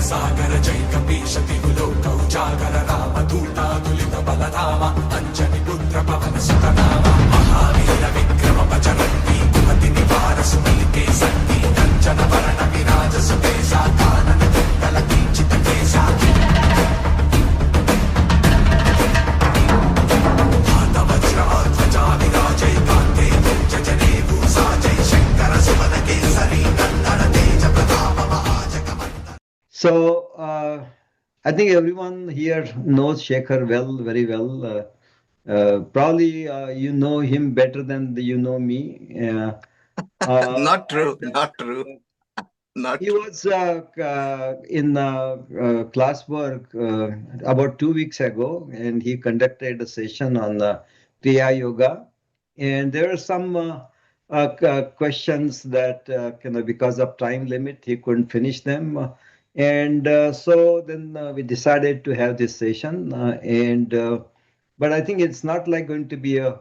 सागर जय कपीश तिहुलोक उजागर राम दूतातुलित बलधाम अंजनी पुत्र पवन सुत नाम महावीर विक्रम बजरंगी कुमति निवार सुनीते संगी कंचन वरण विराज सुकेसा कानन कुंडल किंचित केसा हाथ वज्र ध्वजा विराजै कांते जने भूषा जय शंकर सुवन केसरी नंदन तेज Pratap महाजगवंदन. So I think everyone here knows Shekhar well, very well. Probably you know him better than you know me. Not true, not true, not He true. was in classwork about 2 weeks ago, and he conducted a session on Kriya Yoga. And there are some questions that, because of time limit, he couldn't finish them. And so then we decided to have this session. But I think it's not like going to be a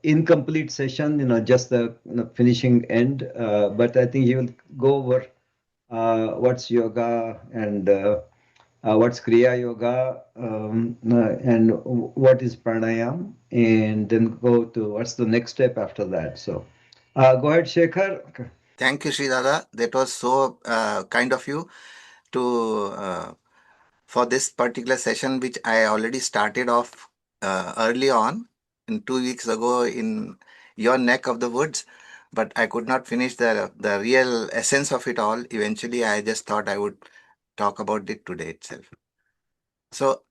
incomplete session, just the finishing end. But I think he will go over what's yoga and what's Kriya Yoga and what is pranayam, and then go to what's the next step after that. So go ahead, Shekhar. Thank you, Sri Dada. That was so kind of you to for this particular session, which I already started off early on, in 2 weeks ago in your neck of the woods, but I could not finish the real essence of it all. Eventually, I just thought I would talk about it today itself. So,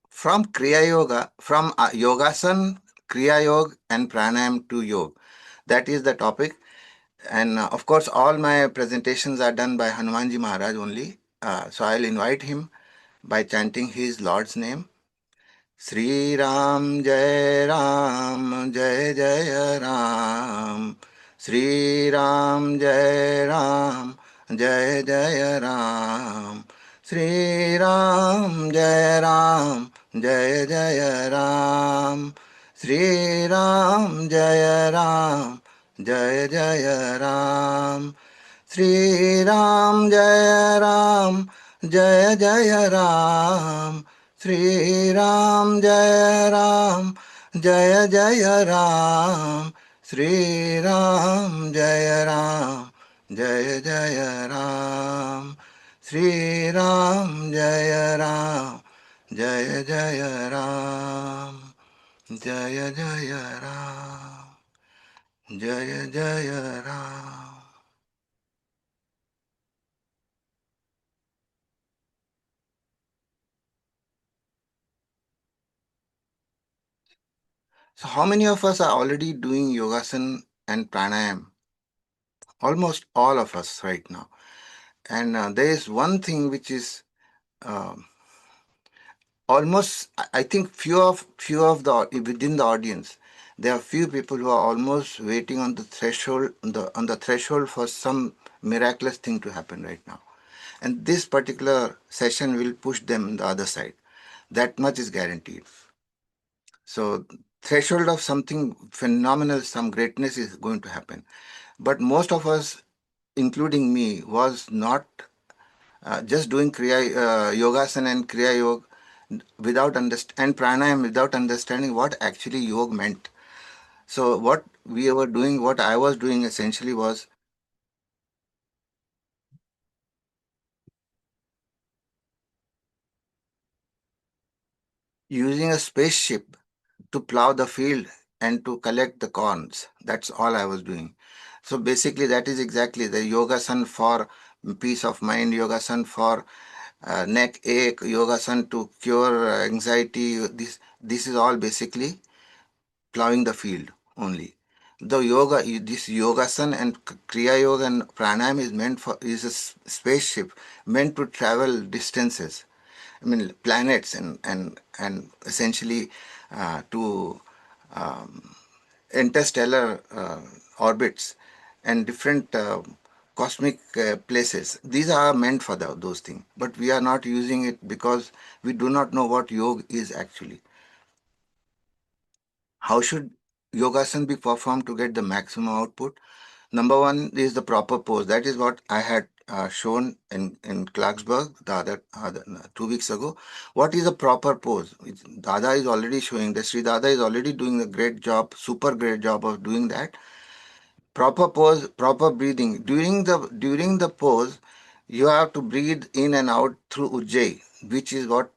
from Kriya Yoga, from Yogasan, Kriya Yoga, and Pranayam to Yoga, that is the topic. And of course, all my presentations are done by Hanumanji Maharaj only. So I'll invite him by chanting his Lord's name. Sri Ram Jai Ram Jai Jai Ram. Sri Ram Jai Ram Jai Jai Ram. Sri Ram Jai Ram Jai Jai Ram. Sri Ram Jai Ram Jai Jai Ram. Sri Ram Jai Ram Jai Jai Ram. Sri Ram Jai Ram Jai Jai Ram. Sri Ram Jai Ram Jai Jai Ram. Sri Ram Jai Ram Jai Jai Ram. Jaya Jaya Ram. Jaya Jaya Ram. So how many of us are already doing yogasan and pranayam? Almost all of us right now. And there is one thing which is almost, I think few of the within the audience, there are few people who are almost waiting on the threshold, on the threshold for some miraculous thing to happen right now. And this particular session will push them on the other side. That much is guaranteed. So threshold of something phenomenal, some greatness is going to happen. But most of us, including me, was not just doing yogasana and kriya yoga without and pranayam without understanding what actually yoga meant. So what we were doing, what I was doing essentially was using a spaceship to plow the field and to collect the corns. That's all I was doing. So basically, that is exactly the yogasan for peace of mind, yogasan for neck ache, yogasan to cure anxiety. This is all basically plowing the field only. The yoga, this yogasan and kriya yoga and pranayam is a spaceship meant to travel distances. I mean planets and essentially to interstellar orbits and different cosmic places. These are meant for those things, but we are not using it because we do not know what yoga is actually. How should yogasan be performed to get the maximum output? Number one is the proper pose. That is what I had shown in Clarksburg the other 2 weeks ago. What is a proper pose? Dada is already showing that. Sri Dada is already doing a great job, super great job of doing that. Proper pose, proper breathing. During the pose, you have to breathe in and out through Ujjayi, which is what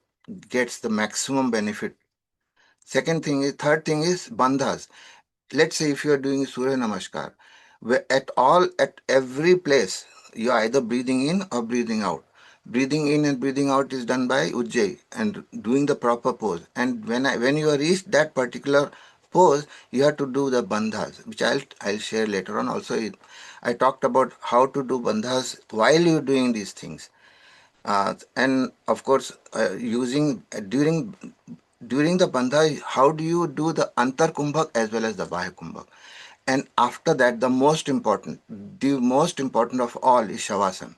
gets the maximum benefit. Third thing is bandhas. Let's say if you are doing Surya Namaskar, where at every place, you are either breathing in or breathing out. Breathing in and breathing out is done by Ujjayi and doing the proper pose. And when you reach that particular pose, you have to do the bandhas, which I'll share later on. Also, I talked about how to do bandhas while you're doing these things. And of course, during the bandha, how do you do the antar kumbhak as well as the bahya kumbhak? And after that, the most important of all is shavasana.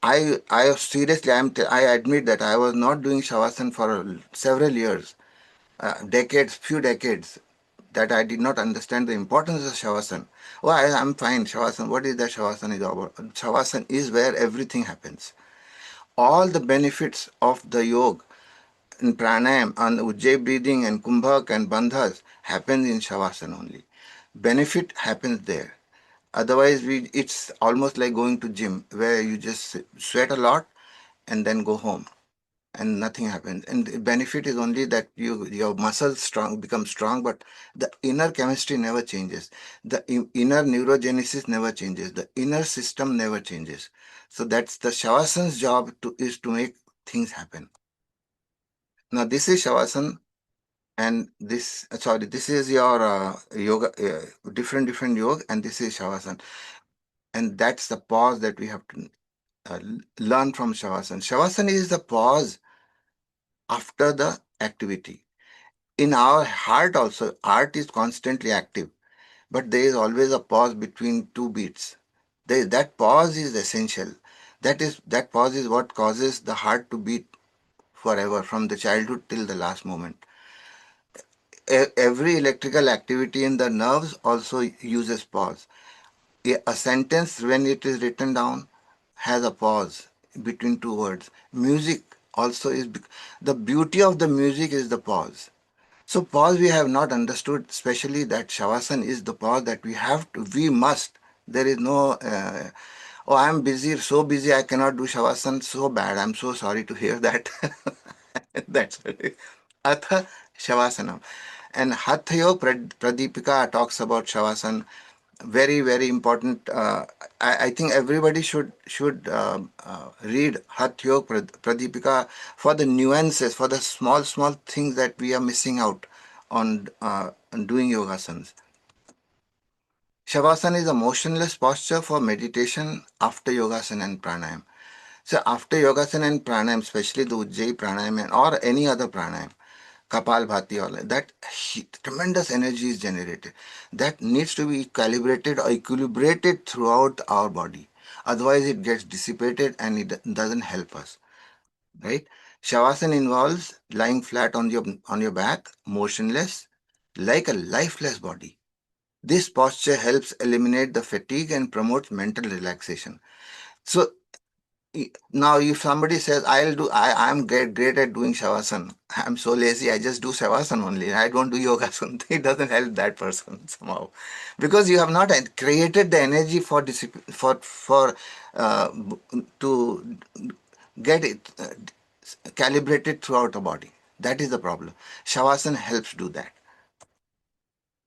I seriously, I admit that I was not doing shavasana for several years, few decades, that I did not understand the importance of shavasana. Oh, I'm fine, shavasana. What is that shavasana is about? Shavasana is where everything happens. All the benefits of the yoga in pranayam and ujjayi breathing and kumbhak and bandhas happens in shavasana only. Benefit happens there. Otherwise, it's almost like going to gym where you just sweat a lot and then go home and nothing happens. And the benefit is only that your muscles become strong, but the inner chemistry never changes. The inner neurogenesis never changes. The inner system never changes. So that's the shavasana's job is to make things happen. Now this is shavasana, and this is your yoga, different yoga, and this is shavasana, and that's the pause that we have to learn from shavasana. Shavasana is the pause after the activity. In our heart also, heart is constantly active, but there is always a pause between two beats. That pause is essential. That pause is what causes the heart to beat forever, from the childhood till the last moment. Every electrical activity in the nerves also uses pause. A sentence, when it is written down, has a pause between two words. Music also is. The beauty of the music is the pause. So pause we have not understood, especially that shavasana is the pause that we must. There is no, oh, I'm busy, so busy, I cannot do shavasana, so bad. I'm so sorry to hear that. That's it. Atha Shavasana. And Hatha Yoga Pradipika talks about Shavasana. Very, very important. I think everybody should read Hatha Yoga Pradipika for the nuances, for the small things that we are missing out on doing yogasanas. Shavasana is a motionless posture for meditation after yogasana and pranayam. So after yogasana and pranayam, especially the Ujjayi pranayam or any other pranayam, Kapalbhati, all that tremendous energy is generated. That needs to be calibrated or equilibrated throughout our body. Otherwise, it gets dissipated and it doesn't help us. Right? Shavasana involves lying flat on your back, motionless, like a lifeless body. This posture helps eliminate the fatigue and promotes mental relaxation. So now if somebody says I'm great at doing shavasana, I'm so lazy, I just do shavasana only, I don't do yogasana, it doesn't help that person somehow, because you have not created the energy for discipline, for uh, to get it calibrated throughout the body. That is the problem. Shavasana helps do that.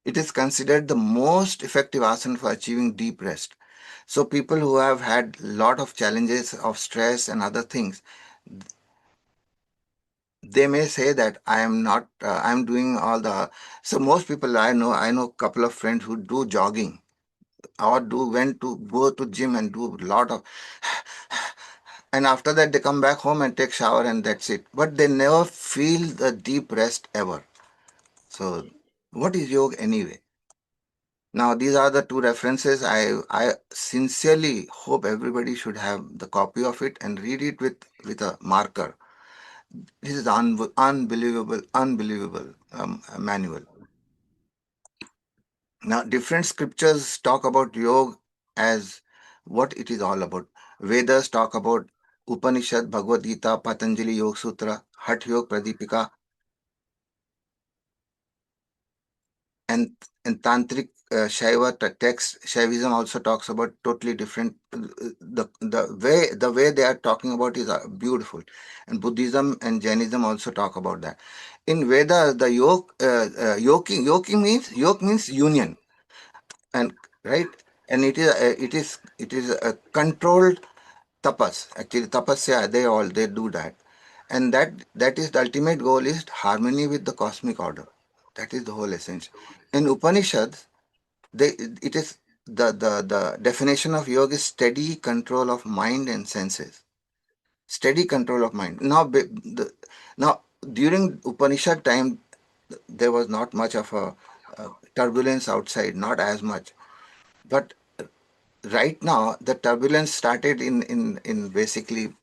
It is considered the most effective asana for achieving deep rest. So people who have had lot of challenges of stress and other things, they may say that I am not, I'm doing all the. So most people I know a couple of friends who do jogging or went to go to gym and do a lot of, and after that they come back home and take shower and that's it. But they never feel the deep rest ever. So what is yoga anyway? Now, these are the two references. I sincerely hope everybody should have the copy of it and read it with a marker. This is unbelievable manual. Now, different scriptures talk about yoga as what it is all about. Vedas talk about Upanishad, Bhagavad Gita, Patanjali Yoga Sutra, Hatha Yoga Pradipika, and tantric Shaiva text. Shaivism also talks about totally different. The way they are talking about is beautiful, and Buddhism and Jainism also talk about that. In Veda, the yoke means union, and right, and it is a controlled tapas. Actually, tapasya, they do that, and that is the ultimate goal is harmony with the cosmic order. That is the whole essence. In Upanishads, they it is the definition of yoga is steady control of mind and senses. Steady control of mind. Now during Upanishad time, there was not much of a turbulence outside, not as much. But right now, the turbulence started in basically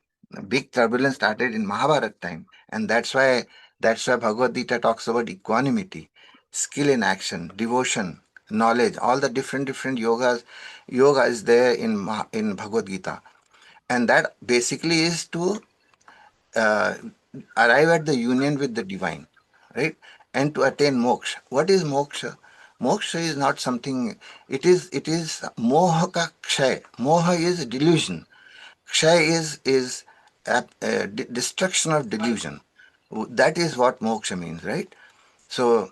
big turbulence started in Mahabharata time, and that's why Bhagavad Gita talks about equanimity, skill in action, devotion, knowledge, all the different yogas. Yoga is there in Bhagavad Gita, and that basically is to uh, arrive at the union with the divine, right? And to attain moksha. What is moksha? Moksha is not something. It is moha ka kshay. Moha is delusion. Kshay is destruction of delusion. That is what moksha means, right? So,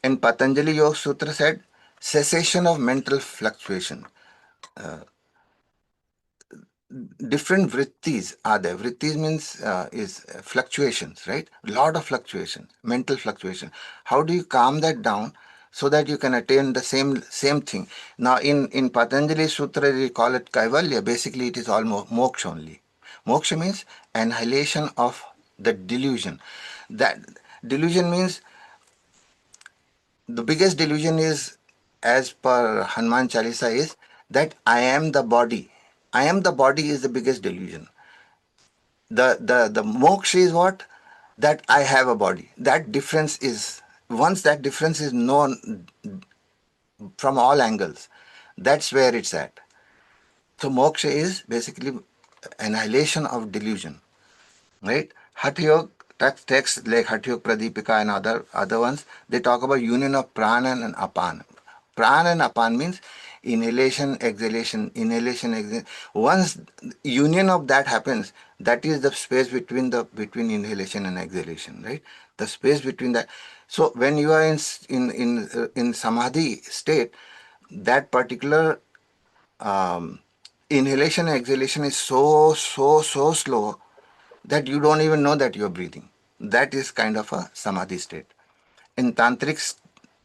in Patanjali Yoga Sutra said, cessation of mental fluctuation. Different vrittis are there. Vrittis means is fluctuations, right? Lot of fluctuation, mental fluctuation. How do you calm that down so that you can attain the same thing? Now, in Patanjali Sutra, we call it kaivalya. Basically, it is all moksha only. Moksha means annihilation of the delusion. That delusion means the biggest delusion is, as per Hanuman Chalisa, is that I am the body. I am the body is the biggest delusion. The moksha is what? That I have a body. That difference is, once that difference is known from all angles, that's where it's at. So moksha is basically annihilation of delusion, right? Hatha Yoga texts like Hatha Yoga Pradipika and other ones, they talk about union of prana and apan. Prana and apan means inhalation, exhalation. Once union of that happens, that is the space between inhalation and exhalation, right? The space between that. So when you are in samadhi state, that particular inhalation and exhalation is so slow that you don't even know that you're breathing. That is kind of a samadhi state. In tantrics,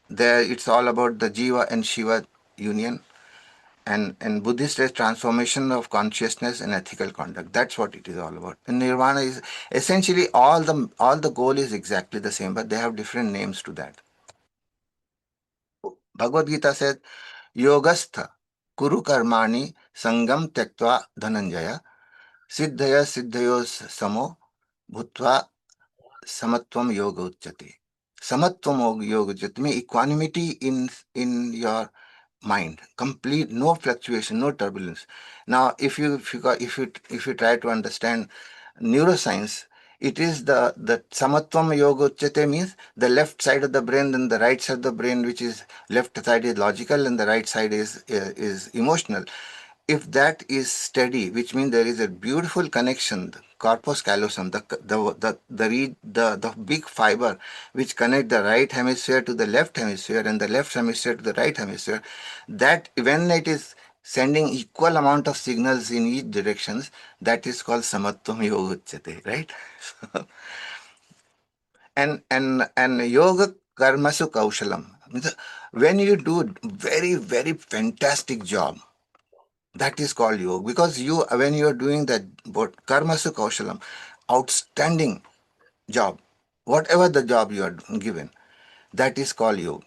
there it's all about the jiva and shiva union, and Buddhist is transformation of consciousness and ethical conduct. That's what it is all about. And nirvana is essentially all the goal is exactly the same, but they have different names to that. Bhagavad Gita says, Yogastha Kuru Karmani Sangam Tektva Dhananjaya Siddhaya Siddhayos Samo Bhutva Samatvam Yoga Uchyate. Samatvam Yoga Uchyate means equanimity in your mind, complete, no fluctuation, no turbulence. Now, if you try to understand neuroscience, it is the samatvam yoga uchyate means the left side of the brain and the right side of the brain, which is left side is logical and the right side is emotional. If that is steady, which means there is a beautiful connection, the corpus callosum, the big fiber which connect the right hemisphere to the left hemisphere and the left hemisphere to the right hemisphere, that when it is sending equal amount of signals in each directions, that is called samatvam yoga uchyate, right? And yoga karmasu kaushalam. When you do very fantastic job, that is called yoga, because when you are doing that karmasu kaushalam, outstanding job, whatever the job you are given, that is called yoga,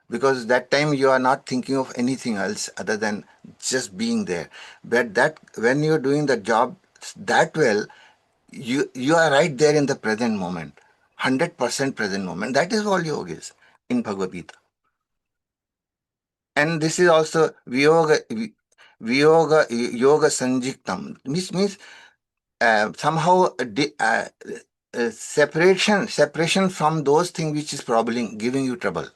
because that time you are not thinking of anything else other than just being there. But that when you are doing the job that well, you are right there in the present moment, 100% present moment. That is all yoga is in Bhagavad Gita. And this is also yoga. yoga sanjiktam, which means somehow separation from those things which is probably giving you trouble.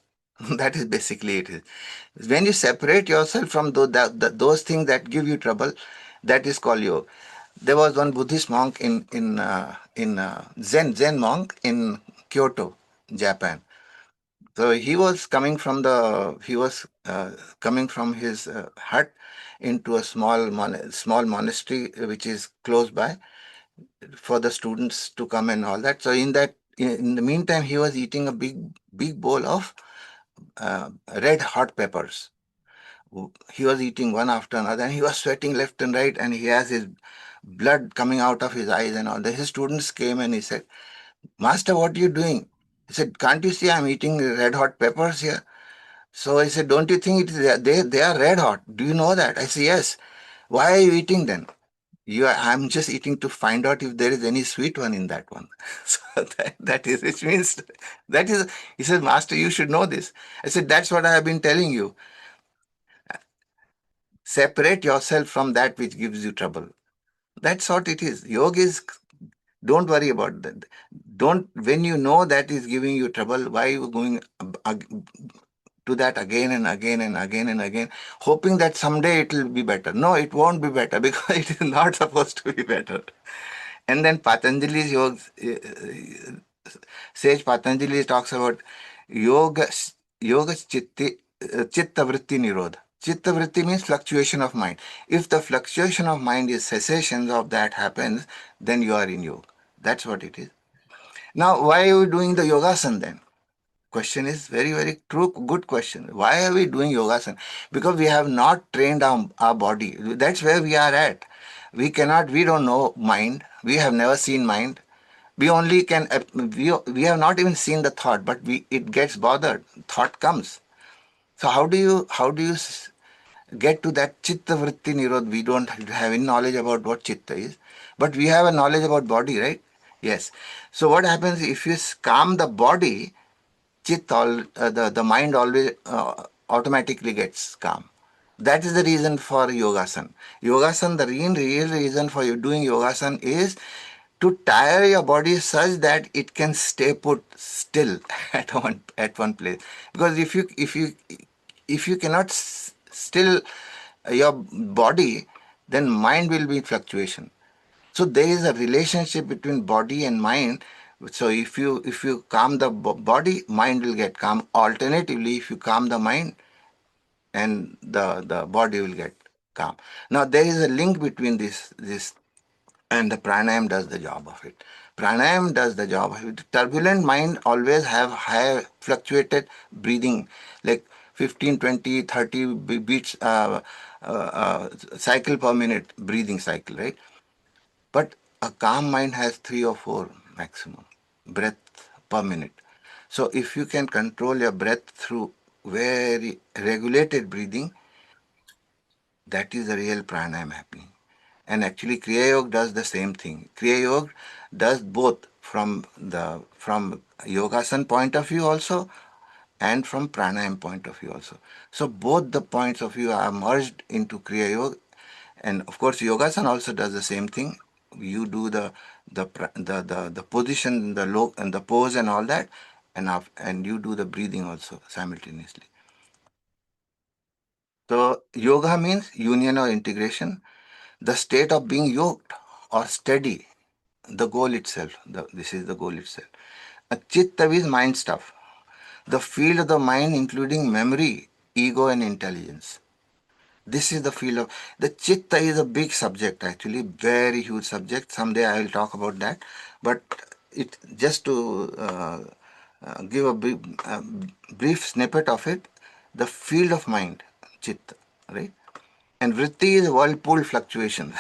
That is basically it. Is when you separate yourself from those things that give you trouble, that is called yoga. There was one Buddhist monk in Zen monk in Kyoto, Japan. So he was coming from his hut into a small monastery which is close by for the students to come and all that. So in the meantime, he was eating a big bowl of red hot peppers. He was eating one after another, and he was sweating left and right, and he has his blood coming out of his eyes and all. His students came and he said, "Master, what are you doing?" He said, "Can't you see I'm eating red hot peppers here?" So I said, "Don't you think they are red hot? Do you know that?" I said, "Yes." "Why are you eating then?" I'm just eating to find out if there is any sweet one in that one. So that is, which means that is, he said, "Master, you should know this." I said, "That's what I have been telling you. Separate yourself from that which gives you trouble." That's what it is. Yoga is, don't worry about that. Don't, when you know that is giving you trouble, why are you going to that again and again and again and again, hoping that someday it will be better? No, it won't be better because it is not supposed to be better. And then Patanjali's yoga, sage Patanjali talks about yoga, chitta vritti nirodha. Chitta vritti means fluctuation of mind. If the fluctuation of mind is cessation of that happens, then you are in yoga. That's what it is. Now, why are we doing the yogasana then? Question is very true, good question. Why are we doing yogasana? Because we have not trained our body. That's where we are at. We don't know mind. We have never seen mind. We only can, we have not even seen the thought, but it gets bothered. Thought comes. So how do you get to that chitta vritti nirod? We don't have any knowledge about what chitta is, but we have a knowledge about body, right? Yes. So what happens if you calm the body? The mind always automatically gets calm. That is the reason for yogasan. Yogasan, the real reason for you doing yogasan is to tire your body such that it can stay put still at one place. Because if you cannot still your body, then mind will be in fluctuation. So there is a relationship between body and mind. So if you calm the body, mind will get calm. Alternatively, if you calm the mind, and the body will get calm. Now there is a link between this and the pranayam does the job of it. Pranayam does the job of it. Turbulent mind always have high fluctuated breathing, like 15, 20, 30 beats cycle per minute, breathing cycle, right? But a calm mind has 3 or 4 maximum breath per minute. So if you can control your breath through very regulated breathing, that is the real pranayam happening. And actually Kriya Yoga does the same thing. Kriya Yoga does both from yogasan point of view also and from pranayam point of view also. So both the points of view are merged into Kriya Yoga. And of course, yogasan also does the same thing. You do the position, the low and the pose and all that, and you do the breathing also simultaneously. So yoga means union or integration, the state of being yoked or steady, the goal itself. This is the goal itself. A chitta is mind stuff, the field of the mind including memory, ego, and intelligence. This is the field of the chitta is a big subject, actually, very huge subject. Someday I will talk about that. But it just to give a brief snippet of it, the field of mind, chitta, right? And vritti is whirlpool fluctuation,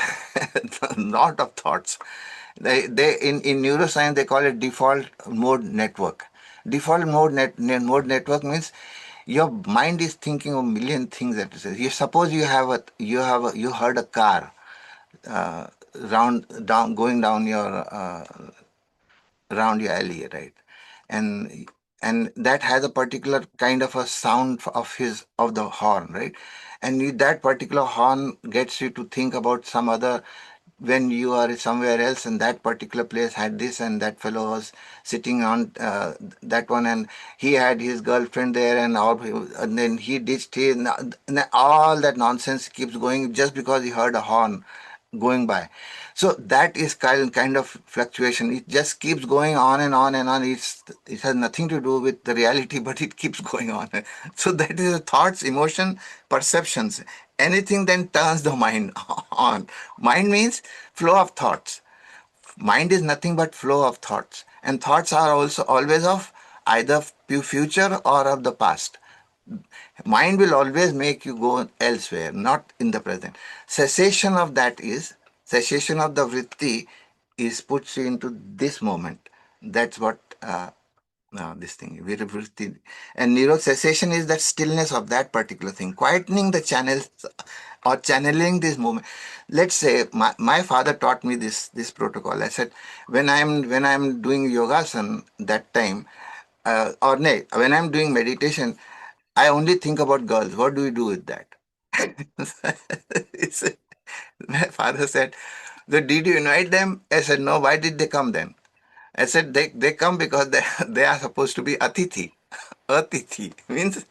lot of thoughts. They in neuroscience they call it default mode network. Default mode network means your mind is thinking of a million things at the same. You suppose you heard a car round down going down your around your alley, right? And and that has a particular kind of a sound of the horn, right? And that particular horn gets you to think about some other, when you are somewhere else and that particular place had this and that fellow was sitting on that one and he had his girlfriend there and then he did stay, and all that nonsense keeps going just because he heard a horn going by. So that is kind of fluctuation. It just keeps going on and on and on. It has nothing to do with the reality, but it keeps going on. So that is the thoughts, emotion, perceptions. Anything then turns the mind on. Mind means flow of thoughts. Mind is nothing but flow of thoughts, and thoughts are also always of either future or of the past. Mind will always make you go elsewhere, not in the present. Cessation of that is, cessation of the vritti is puts you into this moment. That's what this thing, vritti. And neuro cessation is that stillness of that particular thing, quietening the channels or channeling this movement. Let's say my father taught me this protocol. I said, when I'm doing yogasan that time, or nay, when I'm doing meditation, I only think about girls. What do we do with that? It's- my father said, "So did you invite them?" I said, no. Why did they come then? I said, they come because they are supposed to be atithi. Atithi means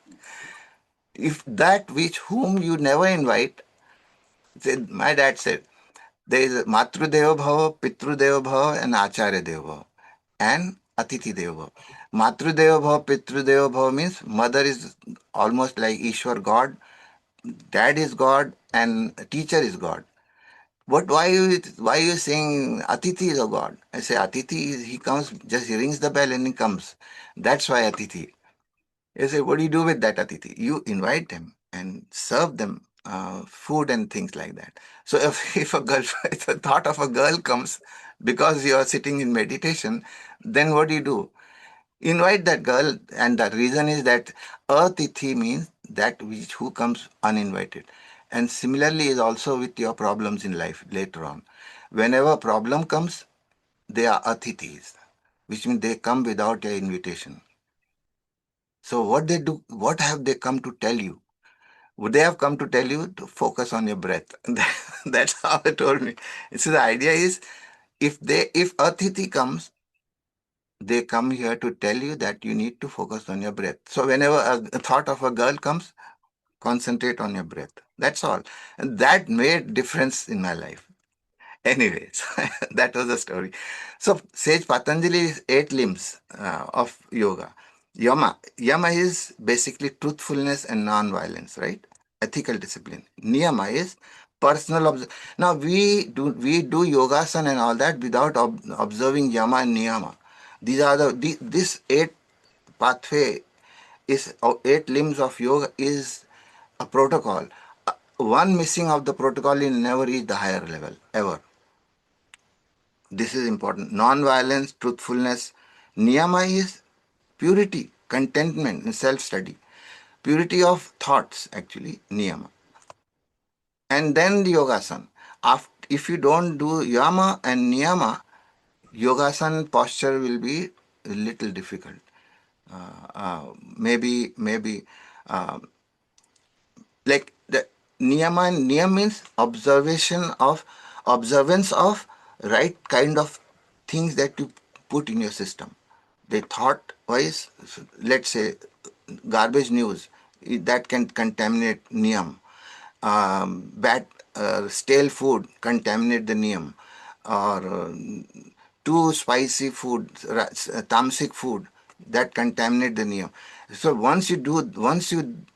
if that which whom you never invite, my dad said, there is Matru Deva Bhava, Pitru Deva Bhava, and Acharya Deva Bhava, and Atithi Deva Bhava. Matru Deva Bhava, Pitru Deva Bhava means mother is almost like Ishwar God, dad is God, and teacher is God. But why you saying Atithi is a God? I say Atithi is, he comes, just he rings the bell and he comes. That's why Atithi. I say, what do you do with that Atithi? You invite them and serve them food and things like that. So if a girl, if the thought of a girl comes because you are sitting in meditation, then what do you do? Invite that girl, and the reason is that Atithi means that which who comes uninvited. And similarly is also with your problems in life later on. Whenever a problem comes, they are Atithis, which means they come without your invitation. So what they do, what have they come to tell you? Would they have come to tell you to focus on your breath? That's how they told me. So the idea is, if Atithi comes, they come here to tell you that you need to focus on your breath. So whenever a thought of a girl comes, concentrate on your breath. That's all. And that made difference in my life. Anyways, that was the story. So Sage Patanjali's 8 limbs of yoga. Yama is basically truthfulness and non-violence, right? Ethical discipline. Niyama is personal. Now we do yogasana and all that without observing yama and niyama. These are this 8 pathway is 8 limbs of yoga is a protocol. One missing of the protocol will never reach the higher level ever. This is important. Non-violence, truthfulness. Niyama is purity, contentment, and self-study. Purity of thoughts, actually, niyama. And then the yogasana. If you don't do yama and niyama, yogasana posture will be a little difficult. Maybe uh, like the niyam means observance of right kind of things that you put in your system. They thought wise, let's say garbage news, that can contaminate niyam. Bad stale food contaminate the niyam, or too spicy food, tamasic food, that contaminate the niyam. So once you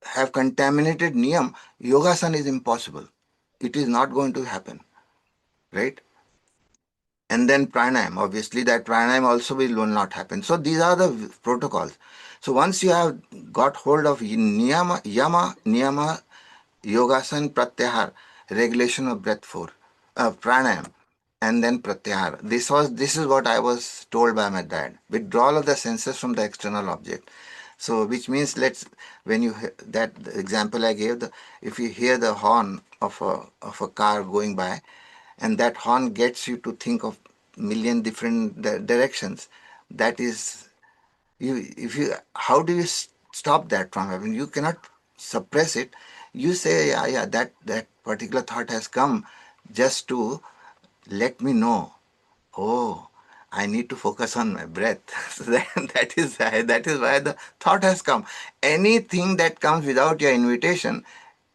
have contaminated niyam, yogasana is impossible. It is not going to happen, right? And then pranayam, obviously that pranayam also will not happen. So these are the protocols. So once you have got hold of niyama, yama, niyama, yogasana, pratyahar, regulation of breath, for pranayam, and then pratyahar. This is what I was told by my dad. Withdrawal of the senses from the external object. So which means, when you that example I gave, if you hear the horn of a car going by, and that horn gets you to think of million different directions, that is, if you, how do you stop that from happening? You cannot suppress it. You say, yeah, that particular thought has come just to let me know, oh, I need to focus on my breath. So that is why the thought has come. Anything that comes without your invitation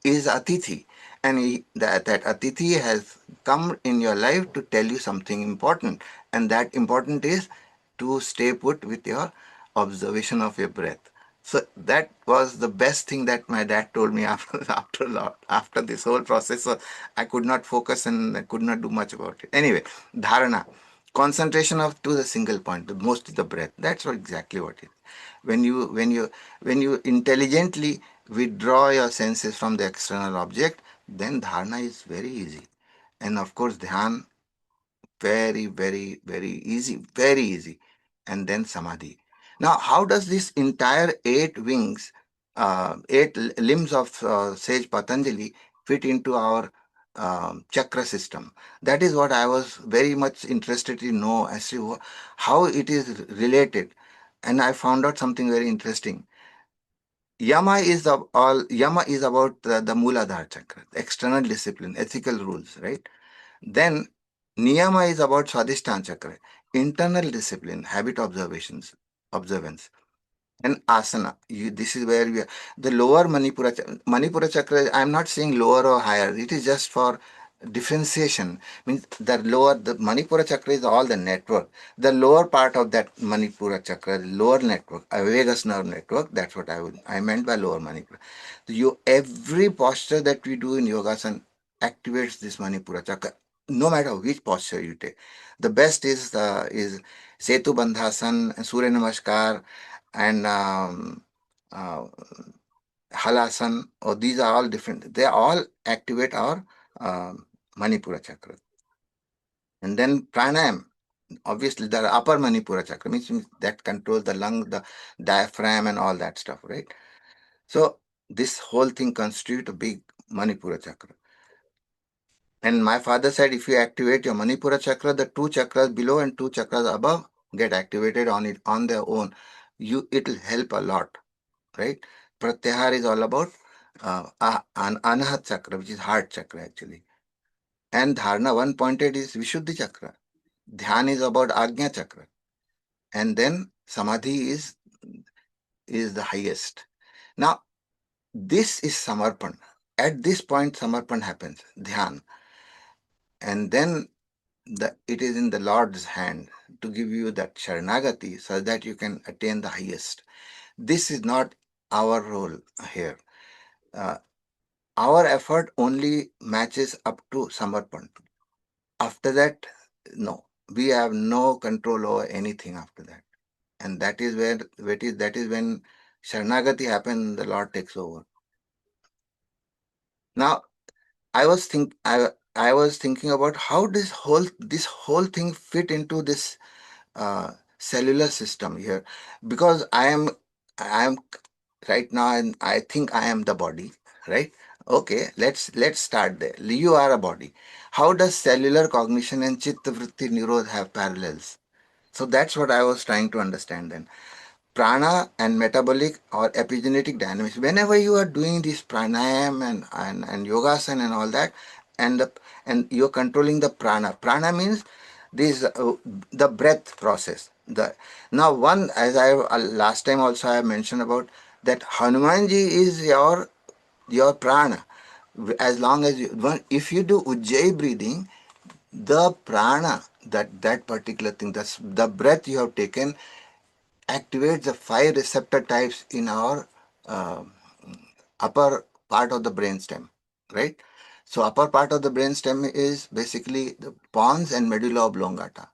is atithi, and that atithi has come in your life to tell you something important, and that important is to stay put with your observation of your breath. So that was the best thing that my dad told me after this whole process. So I could not focus and I could not do much about it. Anyway, dharana, concentration of to the single point, mostly the breath. That's exactly what it is. When you intelligently withdraw your senses from the external object, then dharana is very easy. And of course, dhyan, very, very, very easy, very easy. And then samadhi. Now, how does this entire eight limbs of sage Patanjali fit into our chakra system? That is what I was very much interested to know as to how it is related. And I found out something very interesting. Yama is about the Mooladhara chakra, external discipline, ethical rules, right? Then Niyama is about Swadhisthana chakra, internal discipline, habit observance. And asana, this is where we are. The lower Manipura chakra, I am not saying lower or higher, it is just for differentiation. Means the Manipura chakra is all the network. The lower part of that Manipura chakra, the lower network, a vagus nerve network, that's what I meant by lower Manipura. So every posture that we do in yogasana activates this Manipura chakra, no matter which posture you take. The best is Setu Bandhasan, Surya Namaskar, and uh, halasan, or these are all different. They all activate our Manipura chakra. And then pranayam, obviously the upper Manipura chakra means that controls the lung, the diaphragm, and all that stuff, right? So this whole thing constitutes a big Manipura chakra. And my father said, if you activate your Manipura chakra, the two chakras below and two chakras above get activated on their own. It'll help a lot, right? Pratyahar is all about an Anahat chakra, which is heart chakra actually. And Dharana, one pointed, is Vishuddhi chakra. Dhyan is about Agnya chakra. And then Samadhi is the highest. Now, this is Samarpan. At this point, Samarpan happens, Dhyan. And then it is in the Lord's hand to give you that Sharanagati so that you can attain the highest. This is not our role here. Our effort only matches up to Samarpan. After that, no. We have no control over anything after that. And that is when Sharanagati happens, the Lord takes over. Now, I was thinking about how this whole thing fit into this cellular system here, because I am right now, and I think I am the body, right? Okay, let's start there. You are a body. How does cellular cognition and chitta vritti nirodh have parallels? So that's what I was trying to understand then. Prana and metabolic or epigenetic dynamics. Whenever you are doing this pranayam and yogasana and all that, and you're controlling the prana. Prana means this the breath process. Now one, as I last time also I mentioned about that, Hanumanji is your prana. As long as if you do ujjayi breathing, the prana, that particular thing, the breath you have taken activates the 5 receptor types in our uh, upper part of the brainstem, right? So upper part of the brainstem is basically the pons and medulla oblongata.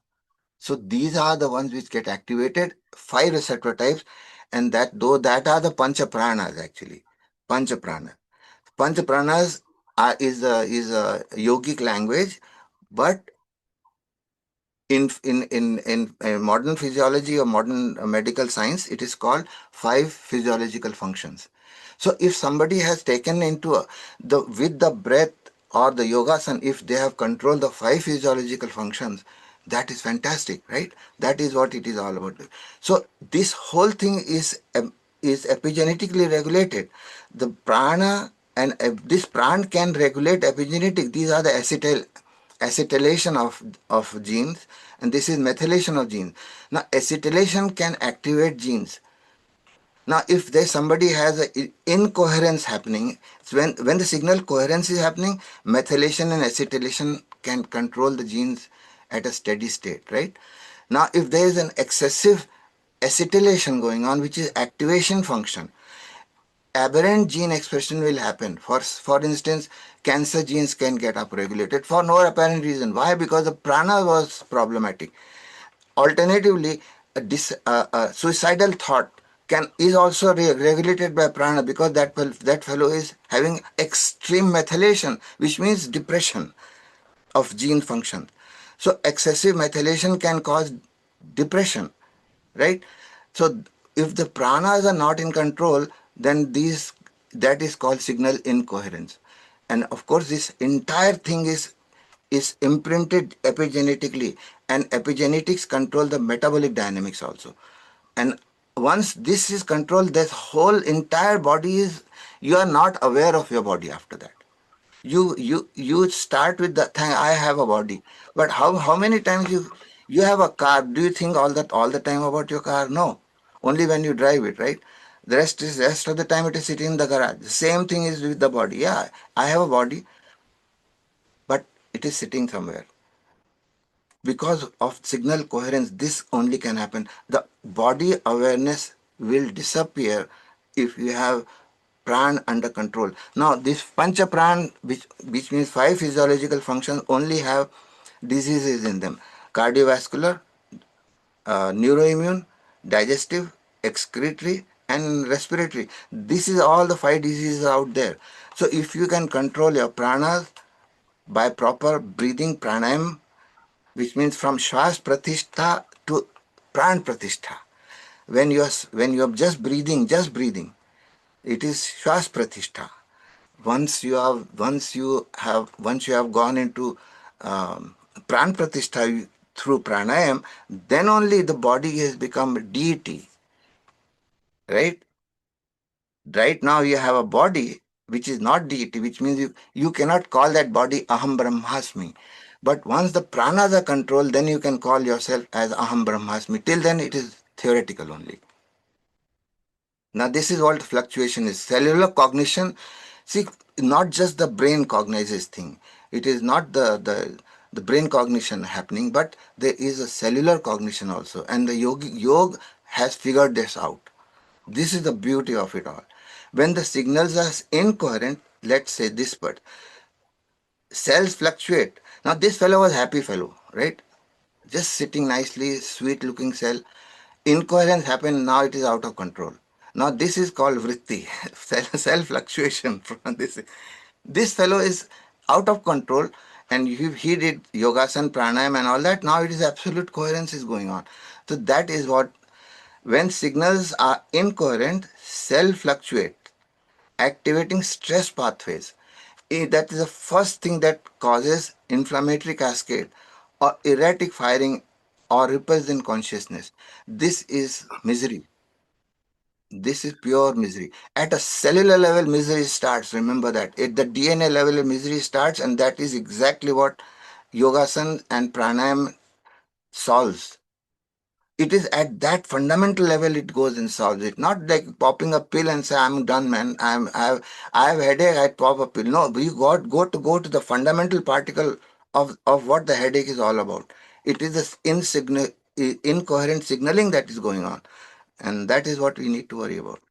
So these are the ones which get activated, 5 receptor types, and that are the pancha pranas actually. Pancha prana. Pancha pranas is a yogic language, but in modern physiology or modern medical science, it is called 5 physiological functions. So if somebody has taken into with the breath or the yogasan, if they have controlled the 5 physiological functions, That is fantastic, right? That is what it is all about. So this whole thing is epigenetically regulated. The prana and this pran can regulate epigenetic. These are the acetylation of genes, and this is methylation of genes. Now acetylation can activate genes. Now, if there's somebody has a incoherence happening, it's when the signal coherence is happening, methylation and acetylation can control the genes at a steady state, right? Now, if there is an excessive acetylation going on, which is activation function, aberrant gene expression will happen. For instance, cancer genes can get upregulated for no apparent reason. Why? Because the prana was problematic. Alternatively, a suicidal thought is also regulated by prana, because that fellow is having extreme methylation, which means depression of gene function. So excessive methylation can cause depression, right? So if the pranas are not in control, then that is called signal incoherence. And of course, this entire thing is imprinted epigenetically, and epigenetics control the metabolic dynamics also. And once this is controlled, this whole entire body is, you are not aware of your body after that. You start with the thing, I have a body. But how many times you have a car? Do you think all the time about your car? No. Only when you drive it, right? The rest of the time it is sitting in the garage. The same thing is with the body. Yeah, I have a body, but it is sitting somewhere. Because of signal coherence, this only can happen. The body awareness will disappear if you have pran under control. Now, this pancha pran, which means five physiological functions, only have diseases in them: cardiovascular, neuroimmune, digestive, excretory, and respiratory. This is all the five diseases out there. So, if you can control your pranas by proper breathing pranayam, which means from Shwas Pratishtha to Pran Pratishtha. When you are just breathing, it is Shwas Pratishtha. Once you have gone into Pran Pratishtha through pranayam, then only the body has become deity. Right? Right now you have a body which is not deity, which means you cannot call that body Aham Brahmasmi. But once the pranas are controlled, then you can call yourself as Aham Brahmasmi. Till then it is theoretical only. Now this is what fluctuation is. Cellular cognition, see, not just the brain cognizes thing. It is not the brain cognition happening, but there is a cellular cognition also. And the yoga has figured this out. This is the beauty of it all. When the signals are incoherent, let's say this part, cells fluctuate. Now this fellow was happy fellow, right? Just sitting nicely, sweet looking cell. Incoherence happened, now it is out of control. Now this is called vritti, cell fluctuation. This fellow is out of control, and he did yogasan, pranayam and all that. Now it is absolute coherence is going on. So that is what, when signals are incoherent, cell fluctuate, activating stress pathways. That is the first thing that causes inflammatory cascade or erratic firing or ripples in consciousness. This is misery. This is pure misery. At a cellular level, misery starts. Remember that. At the DNA level, misery starts, and that is exactly what yogasan and pranayam solves. It is at that fundamental level it goes and solves it. Not like popping a pill and say, I'm done, man. I have headache, I pop a pill. No, you got go to the fundamental particle of what the headache is all about. It is this incoherent signaling that is going on. And that is what we need to worry about.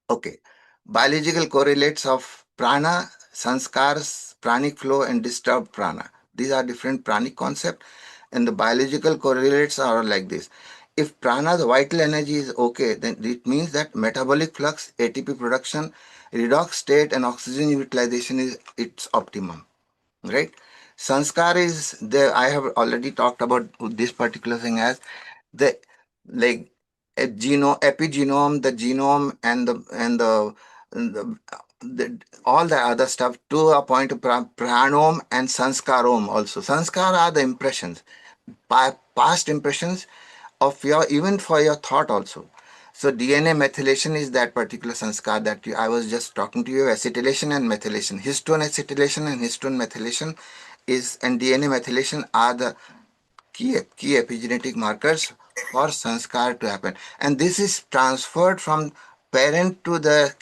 Okay. Biological correlates of prana, sanskars, pranic flow, and disturbed prana. These are different pranic concepts, and the biological correlates are like this. If prana's vital energy is okay, then it means that metabolic flux, ATP production, redox state, and oxygen utilization is its optimum. Right? Sanskar is the, I have already talked about this particular thing as the, like, epigenome, the genome, and the all the other stuff to a point of pranom and sanskarom also. Sanskar are the impressions, past impressions of your, even for your thought also. So DNA methylation is that particular sanskar that I was just talking to you. Acetylation and methylation, histone acetylation and histone methylation is, and DNA methylation are the key epigenetic markers for sanskar to happen, and this is transferred from parent to the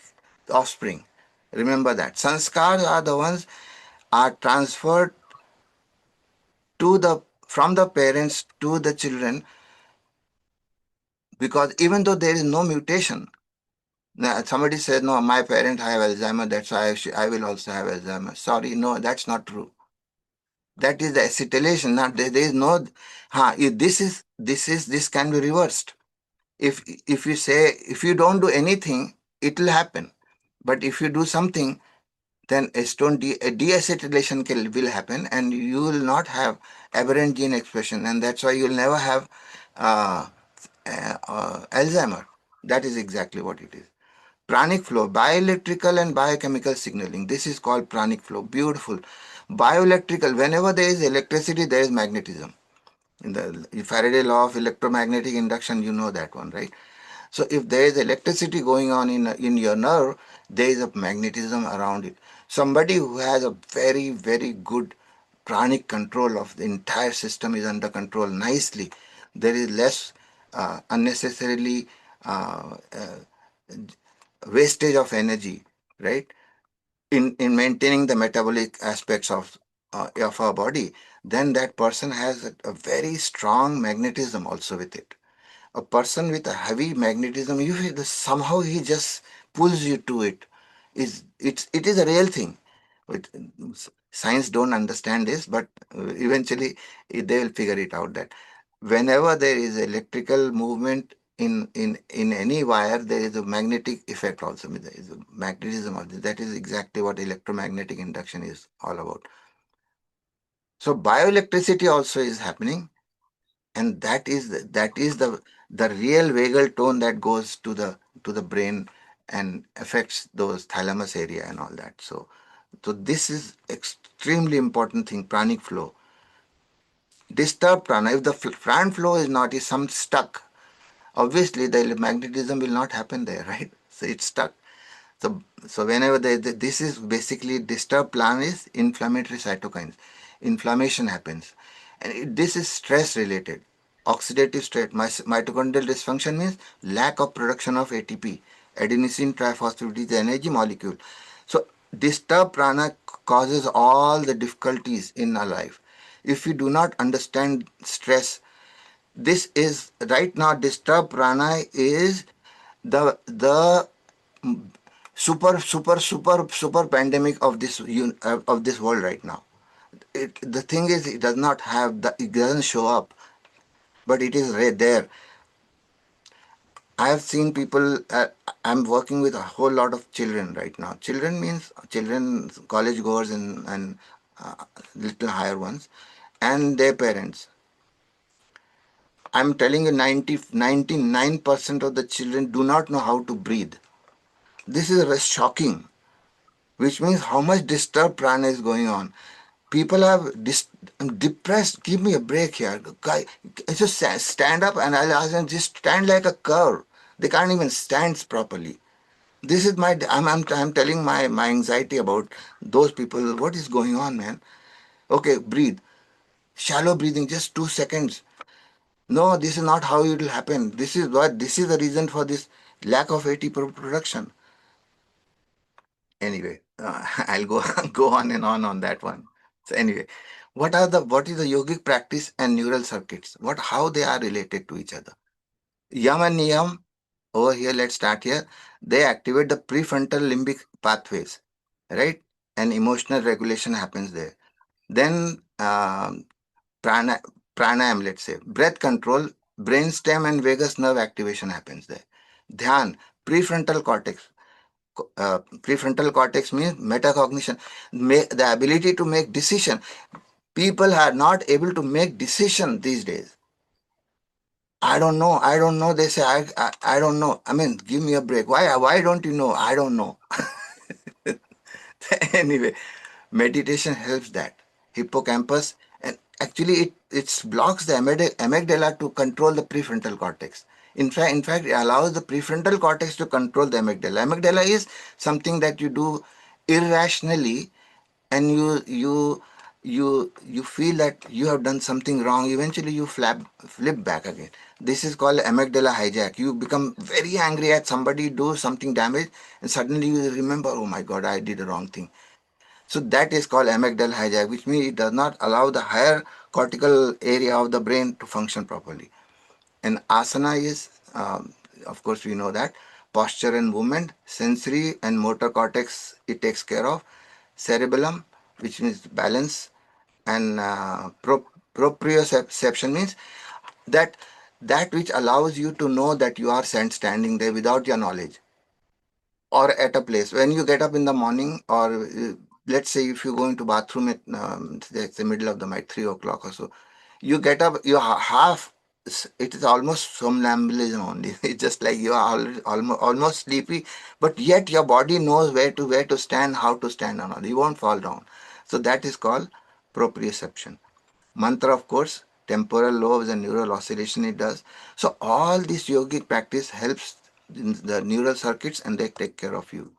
offspring. Remember that sanskars are the ones are transferred to the, from the parents to the children, because even though there is no mutation. Now, somebody said, no, my parents have Alzheimer, that's why I will also have Alzheimer. Sorry, no, that's not true. That is the acetylation. Not there is no, this can be reversed. If you say, if you don't do anything, it will happen. But if you do something, then acetone deacetylation will happen, and you will not have aberrant gene expression, and that's why you will never have uh, Alzheimer. That is exactly what it is. Pranic flow, bioelectrical and biochemical signaling. This is called pranic flow. Beautiful. Bioelectrical, whenever there is electricity, there is magnetism. In the Faraday law of electromagnetic induction, you know that one, right? So if there is electricity going on in your nerve, there is a magnetism around it. Somebody who has a very, very good pranic control of the entire system is under control nicely. There is less unnecessarily wastage of energy, right? In maintaining the metabolic aspects of our body, then that person has a very strong magnetism also with it. A person with a heavy magnetism, you feel somehow he just pulls you to it. It is a real thing. With science don't understand this, but eventually they will figure it out that whenever there is electrical movement in any wire, there is a magnetic effect also. There is a magnetism also. That is exactly what electromagnetic induction is all about. So bioelectricity also is happening, and that is the real vagal tone that goes to the brain and affects those thalamus area and all that. So this is extremely important thing. Pranic flow, disturb prana. If the pran flow is not, is some stuck, obviously the magnetism will not happen there, right? So it's stuck. So whenever this is basically disturbed plan is inflammatory cytokines. Inflammation happens. And this is stress related. Oxidative stress, mitochondrial dysfunction means lack of production of ATP, adenosine triphosphate, the energy molecule. So disturbed prana causes all the difficulties in our life. If we do not understand stress, this is right now disturbed prana is the super pandemic of this world right now. The thing is, it does not have it doesn't show up, but it is right there. I have seen people. I'm working with a whole lot of children right now. Children means children, college goers and little higher ones, and their parents. I'm telling you, 99% of the children do not know how to breathe. This is shocking, which means how much disturbed prana is going on. People are depressed. Give me a break here. Guy, just stand up, and I'll ask them, just stand like a curve. They can't even stand properly. This is I'm telling my anxiety about those people. What is going on, man? Okay, breathe. Shallow breathing, just 2 seconds. No, this is not how it will happen. This is the reason for this lack of ATP production. Anyway, I'll go go on that one. So anyway, what is the yogic practice and neural circuits? How they are related to each other? Yam and niyam over here. Let's start here. They activate the prefrontal limbic pathways, right? And emotional regulation happens there. Then prana pranayam. Let's say breath control, brainstem and vagus nerve activation happens there. Dhyan, prefrontal cortex. Prefrontal cortex means metacognition, the ability to make decision. People are not able to make decision these days. I don't know, they say I don't know. I mean, give me a break. Why don't you know? I don't know. Anyway, meditation helps that hippocampus, and actually it blocks the amygdala to control the prefrontal cortex. In fact, it allows the prefrontal cortex to control the amygdala. Amygdala is something that you do irrationally, and you feel that you have done something wrong. Eventually you flip back again. This is called amygdala hijack. You become very angry at somebody, do something damage, and suddenly you remember, oh my god, I did the wrong thing. So that is called amygdala hijack, which means it does not allow the higher cortical area of the brain to function properly. And asana is, of course, we know that posture and movement, sensory and motor cortex, it takes care of. Cerebellum, which means balance, and proprioception means that that which allows you to know that you are standing there without your knowledge, or at a place when you get up in the morning, or let's say if you go into bathroom at the middle of the night, 3 o'clock or so, you get up, you half, it is almost somnambulism only. It's just like you are almost sleepy, but yet your body knows where to stand, how to stand, and all. You won't fall down. So that is called proprioception. Mantra, of course, temporal lobes and neural oscillation it does. So all this yogic practice helps in the neural circuits, and they take care of you.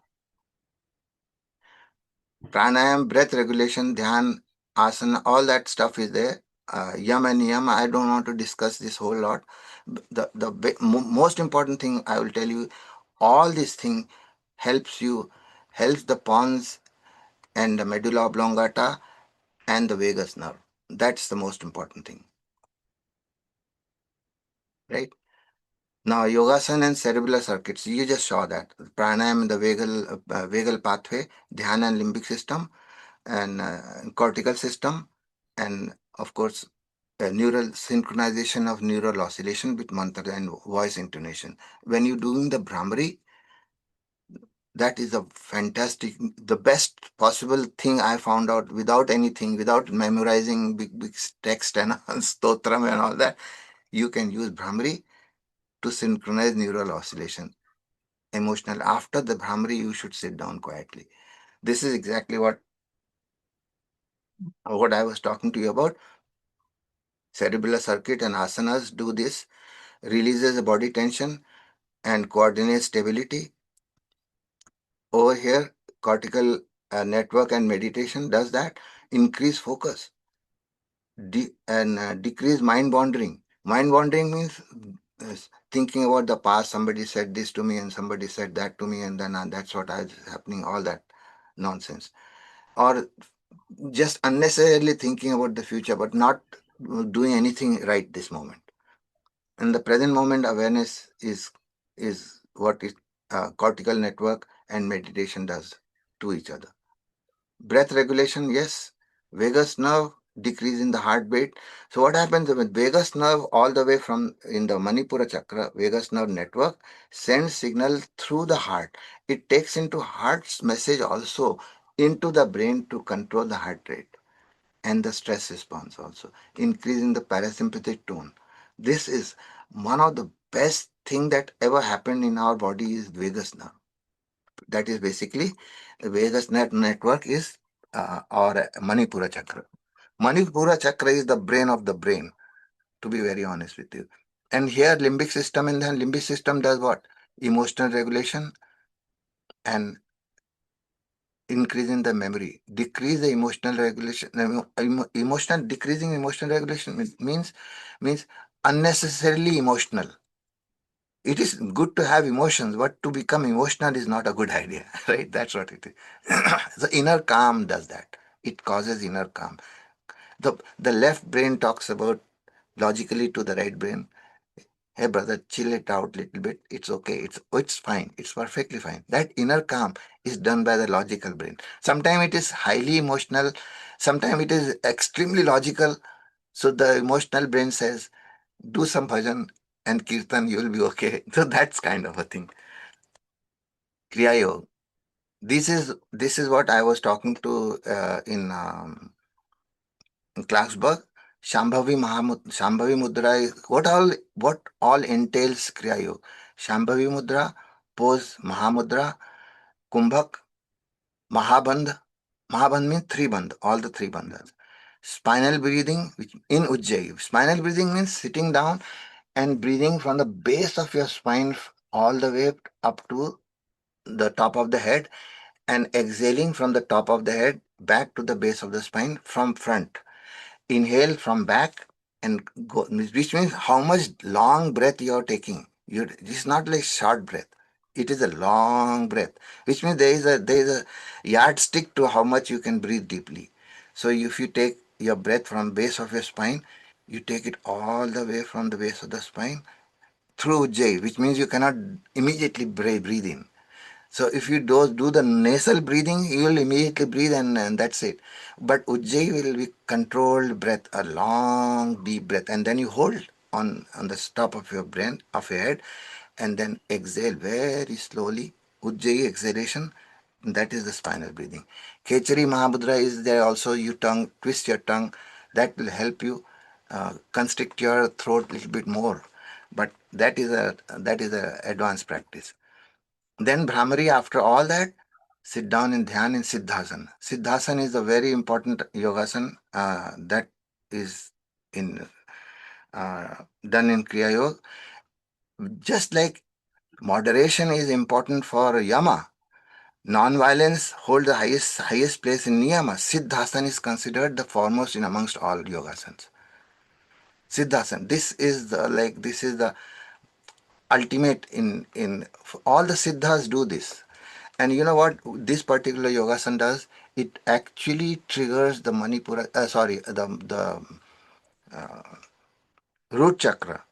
Pranayam, breath regulation, dhyan, asana, all that stuff is there. Yam and niyam, I don't want to discuss this whole lot. The most important thing I will tell you, all this thing helps the pons and the medulla oblongata and the vagus nerve. That's the most important thing, right? Now, yogasana and cerebellar circuits, you just saw that. Pranayam in the vagal pathway, dhyana and limbic system, and cortical system, and of course, neural synchronization of neural oscillation with mantra and voice intonation. When you're doing the Brahmari, that is a fantastic, the best possible thing I found out without anything, without memorizing big text and stotram and all that. You can use Brahmari to synchronize neural oscillation. Emotional. After the Brahmari, you should sit down quietly. This is exactly what I was talking to you about. Cerebellar circuit and asanas do this, releases the body tension and coordinates stability. Over here, cortical network and meditation does that, increase focus and decrease mind wandering. Mind wandering means thinking about the past. Somebody said this to me and somebody said that to me, and then that's what is happening, all that nonsense. Or just unnecessarily thinking about the future, but not doing anything right this moment. And the present moment awareness is what is cortical network and meditation does to each other. Breath regulation, yes. Vagus nerve, decrease in the heartbeat. So what happens with vagus nerve, all the way from in the Manipura chakra, vagus nerve network sends signal through the heart. It takes into heart's message also into the brain to control the heart rate and the stress response also, increasing the parasympathetic tone. This is one of the best thing that ever happened in our body is vagus nerve. That is basically the vagus nerve network is our Manipura chakra. Manipura chakra is the brain of the brain, to be very honest with you. And here limbic system, and then limbic system does what? Emotional regulation and increasing the memory. Decrease the emotional regulation. Emotional decreasing emotional regulation means unnecessarily emotional. It is good to have emotions, but to become emotional is not a good idea, right? That's what it is. The inner calm does that. It causes inner calm. The left brain talks about logically to the right brain. Hey brother, chill it out a little bit. It's okay. It's fine. It's perfectly fine. That inner calm is done by the logical brain. Sometimes it is highly emotional. Sometimes it is extremely logical. So the emotional brain says, do some bhajan and kirtan, you will be okay. So that's kind of a thing. Kriya Yoga. This is what I was talking to in Clarksburg. Shambhavi Mudra is what all entails Kriya Yoga. Shambhavi Mudra, pose Mahamudra, Kumbhak, Mahabandha. Mahabandha means three bandha, all the three bandhas. Spinal breathing, which in Ujjayi. Spinal breathing means sitting down and breathing from the base of your spine all the way up to the top of the head, and exhaling from the top of the head back to the base of the spine from front. Inhale from back and go, which means how much long breath you are taking. It's not like short breath. It is a long breath, which means there is a yardstick to how much you can breathe deeply. So if you take your breath from base of your spine, you take it all the way from the base of the spine through J, which means you cannot immediately breathe in. So if you do the nasal breathing, you will immediately breathe, and that's it. But Ujjayi will be controlled breath, a long deep breath, and then you hold on the top of your brain, of your head, and then exhale very slowly. Ujjayi exhalation, that is the spinal breathing. Khechari Mahamudra is there also. You twist your tongue. That will help you constrict your throat a little bit more. But that is a advanced practice. Then Brahmari, after all that, sit down in Dhyan in Siddhasana. Siddhasana is a very important yogasana that is in done in Kriya Yoga. Just like moderation is important for Yama, non-violence hold the highest place in Niyama. Siddhasana is considered the foremost in amongst all yogasanas. Siddhasana. This is the ultimate in all the siddhas do this. And you know what this particular yogasana does? It actually triggers the Manipura, the root chakra,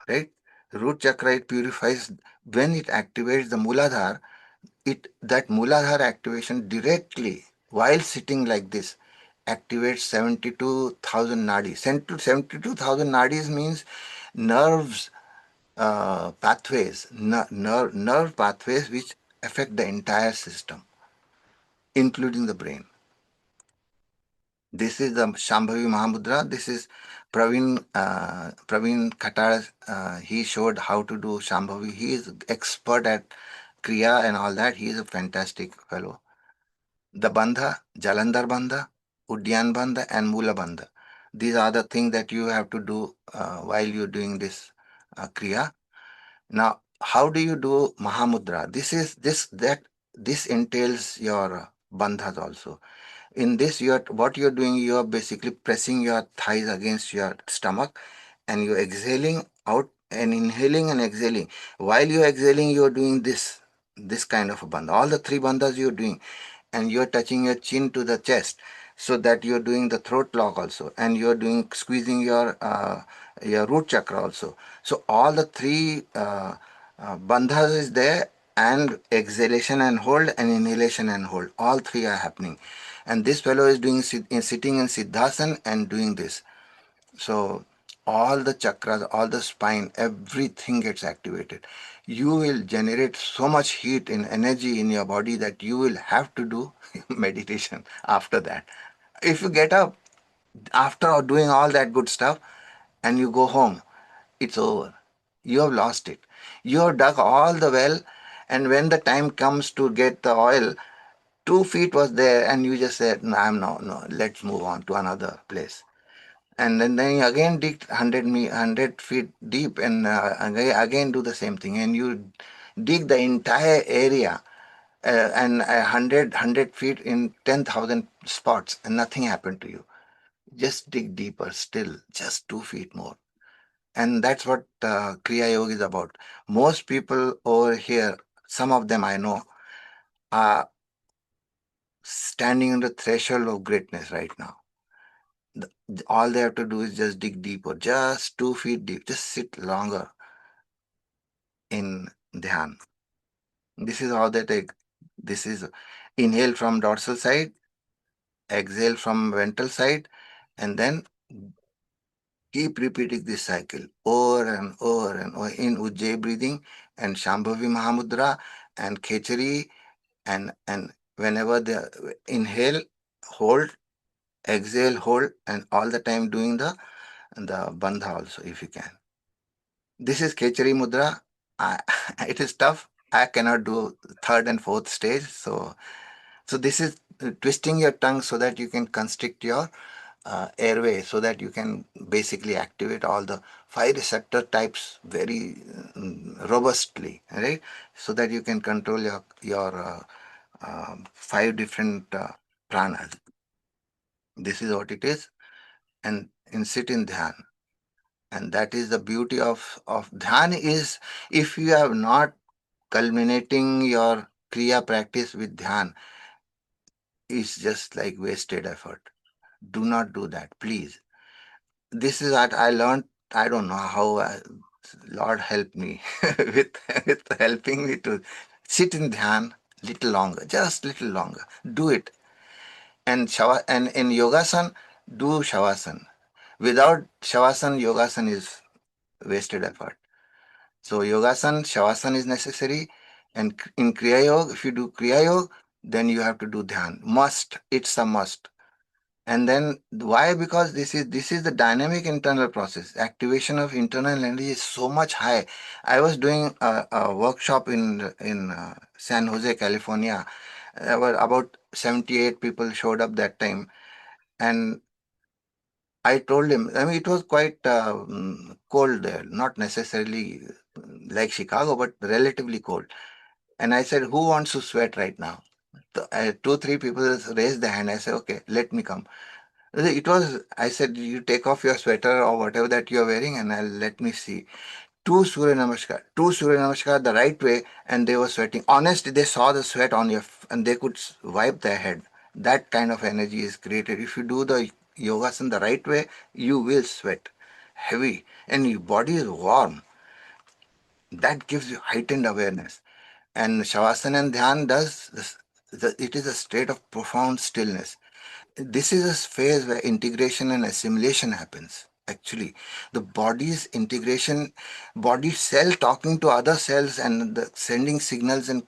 right? Root chakra, it purifies. When it activates the Muladhara, that Muladhara activation directly while sitting like this activates 72,000 nadis. 72,000 nadis means nerves, pathways, nerve pathways which affect the entire system, including the brain. This is the Shambhavi Mahamudra. This is Praveen Khatar. He showed how to do Shambhavi. He is expert at Kriya and all that. He is a fantastic fellow. The Bandha, Jalandhar Bandha, Udyan Bandha, and Mula Bandha. These are the things that you have to do while you're doing this Kriya. Now, how do you do Mahamudra? This entails your bandhas also. In this, what you're doing, you're basically pressing your thighs against your stomach, and you're exhaling out and inhaling and exhaling. While you're exhaling, you're doing this kind of a bandha. All the three bandhas you're doing, and you're touching your chin to the chest, so that you're doing the throat lock also, and you're doing squeezing your root chakra also. So all the three bandhas is there, and exhalation and hold, and inhalation and hold. All three are happening. And this fellow is sitting in Siddhasana and doing this. So all the chakras, all the spine, everything gets activated. You will generate so much heat and energy in your body that you will have to do meditation after that. If you get up after doing all that good stuff and you go home, it's over. You have lost it. You have dug all the well, and when the time comes to get the oil, 2 feet was there, and you just said, no, no, let's move on to another place. And then you again dig 100 feet deep, and again do the same thing. And you dig the entire area, and 100 feet in 10,000 spots, and nothing happened to you. Just dig deeper still, just 2 feet more. And that's what Kriya Yoga is about. Most people over here, some of them I know, are standing on the threshold of greatness right now. All they have to do is just dig deeper, just 2 feet deep, just sit longer in Dhyan. This is how they take. This is inhale from dorsal side, exhale from ventral side, and then keep repeating this cycle over and over and over in Ujjayi breathing and Shambhavi Mahamudra and Khechari, and whenever the inhale, hold, exhale, hold, and all the time doing the bandha also if you can. This is Khechari Mudra. I, it is tough. I cannot do third and fourth stage, so So this is twisting your tongue so that you can constrict your airway, so that you can basically activate all the five receptor types very robustly, right? So that you can control your five different pranas. This is what it is, and sit in dhyan. And that is the beauty of dhyan is, if you have not culminating your kriya practice with dhyan, it's just like wasted effort. Do not do that, please. This is what I learned. I don't know how. Lord help me with helping me to sit in dhyan little longer, just little longer. Do it. And in yogasan, do shavasana. Without shavasana, yogasan is wasted effort. So yogasan, shavasana is necessary. And in kriya yoga, if you do kriya yoga, then you have to do dhyan. Must. It's a must. And then why? Because this is the dynamic internal process. Activation of internal energy is so much high. I was doing a workshop in San Jose, California. There were about 78 people showed up that time, and I told him. I mean, it was quite cold there, not necessarily like Chicago, but relatively cold. And I said, "Who wants to sweat right now?" Two, three people raised their hand. I said, "Okay, let me come." It was, I said, you take off your sweater or whatever that you're wearing and let me see. Two Surya Namaskar the right way, and they were sweating. Honestly, they saw the sweat on your, and they could wipe their head. That kind of energy is created. If you do the yogasana the right way, you will sweat heavy and your body is warm. That gives you heightened awareness. And Shavasana and Dhyan does this, it is a state of profound stillness. This is a phase where integration and assimilation happens. Actually, the body's integration, body cell talking to other cells and sending signals and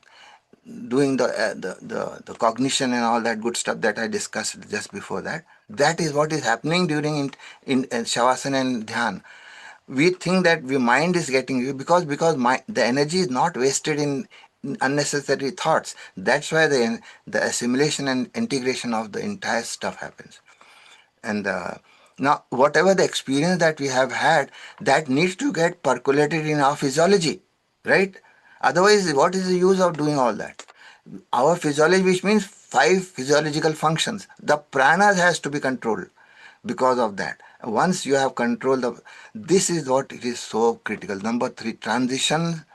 doing the cognition and all that good stuff that I discussed just before that. That is what is happening during in shavasana and dhyan. We think that the mind is getting, because the energy is not wasted in unnecessary thoughts. That's why the assimilation and integration of the entire stuff happens. And now, whatever the experience that we have had, that needs to get percolated in our physiology, right? Otherwise, what is the use of doing all that? Our physiology, which means five physiological functions, the pranas has to be controlled. Because of that, once you have controlled this is what it is so critical. Number three, transition.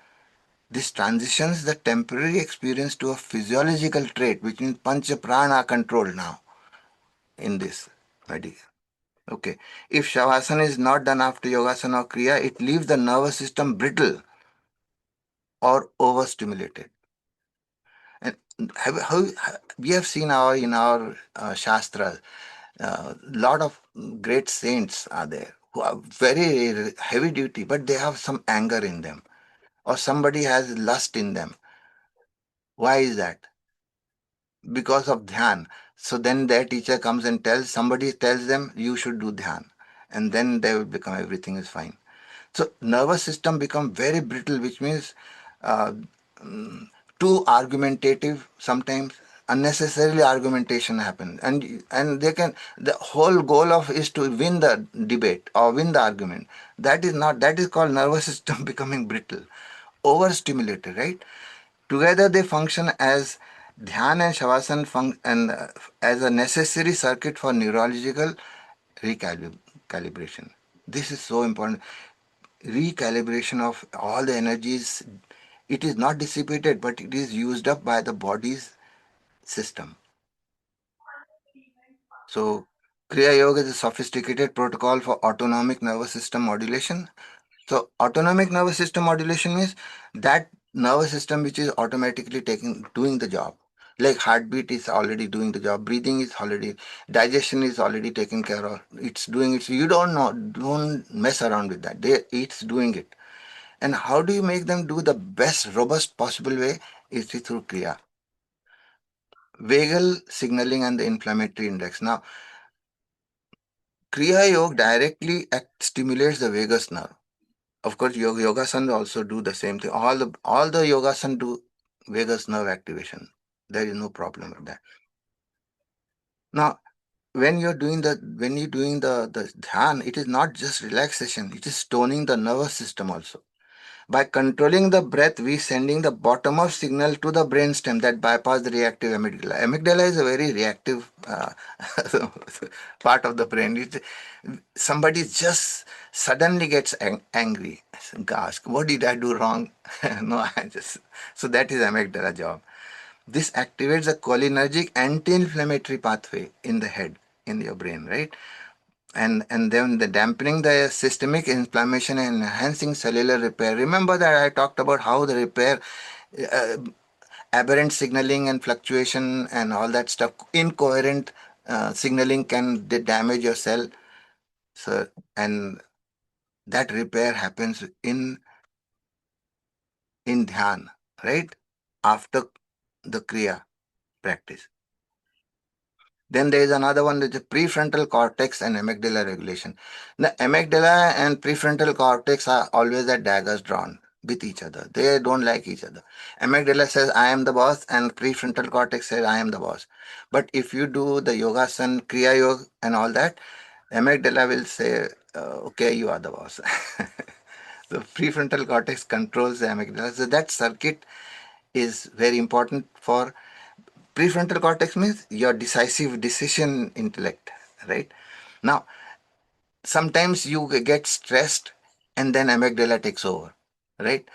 This transitions the temporary experience to a physiological trait, which means pancha prana are controlled now in this medical. Okay. If Shavasana is not done after Yogasana or Kriya, it leaves the nervous system brittle or overstimulated. And we have seen in our Shastras, lot of great saints are there who are very heavy duty, but they have some anger in them, or somebody has lust in them. Why is that? Because of dhyan. So then their teacher comes and somebody tells them you should do dhyan, and then they will become, everything is fine. So nervous system become very brittle, which means uh, too argumentative sometimes. Unnecessarily argumentation happens, and they can, the whole goal of is to win the debate or win the argument. That is not, that is called nervous system becoming brittle, overstimulated, right? Together they function as dhyan and shavasana and as a necessary circuit for neurological recalibration. This is so important. Recalibration of all the energies. It is not dissipated, but it is used up by the body's system. So, Kriya Yoga is a sophisticated protocol for autonomic nervous system modulation. So, autonomic nervous system modulation means that nervous system which is automatically doing the job. Like heartbeat is already doing the job, breathing is already, digestion is already taken care of. It's doing it. So you don't know, don't mess around with that. It's doing it. And how do you make them do the best, robust possible way? Is through Kriya. Vagal signaling and the inflammatory index. Now, Kriya Yoga directly stimulates the vagus nerve. Of course, yogasana also do the same thing. All the yogasana do vagus nerve activation. There is no problem with that. Now, when you're doing the dhyan, it is not just relaxation, it is toning the nervous system also. By controlling the breath, we sending the bottom-up signal to the brainstem that bypass the reactive amygdala. Amygdala is a very reactive part of the brain. Somebody just suddenly gets angry. Gosh, what did I do wrong? No, I just so that is amygdala job. This activates a cholinergic anti-inflammatory pathway in the head, in your brain, right? And then the dampening the systemic inflammation and enhancing cellular repair. Remember that I talked about how the repair, uh, aberrant signaling and fluctuation and all that stuff, incoherent signaling can damage your cell. So, and that repair happens in dhyan, right? After the kriya practice. Then there is another one, which is prefrontal cortex and amygdala regulation. The amygdala and prefrontal cortex are always at daggers drawn with each other. They don't like each other. Amygdala says, I am the boss, and prefrontal cortex says, I am the boss. But if you do the yogasan, kriya yoga, and all that, amygdala will say, okay, you are the boss. The prefrontal cortex controls the amygdala. So that circuit is very important for prefrontal cortex means your decisive decision intellect, right? Now, sometimes you get stressed and then amygdala takes over, right?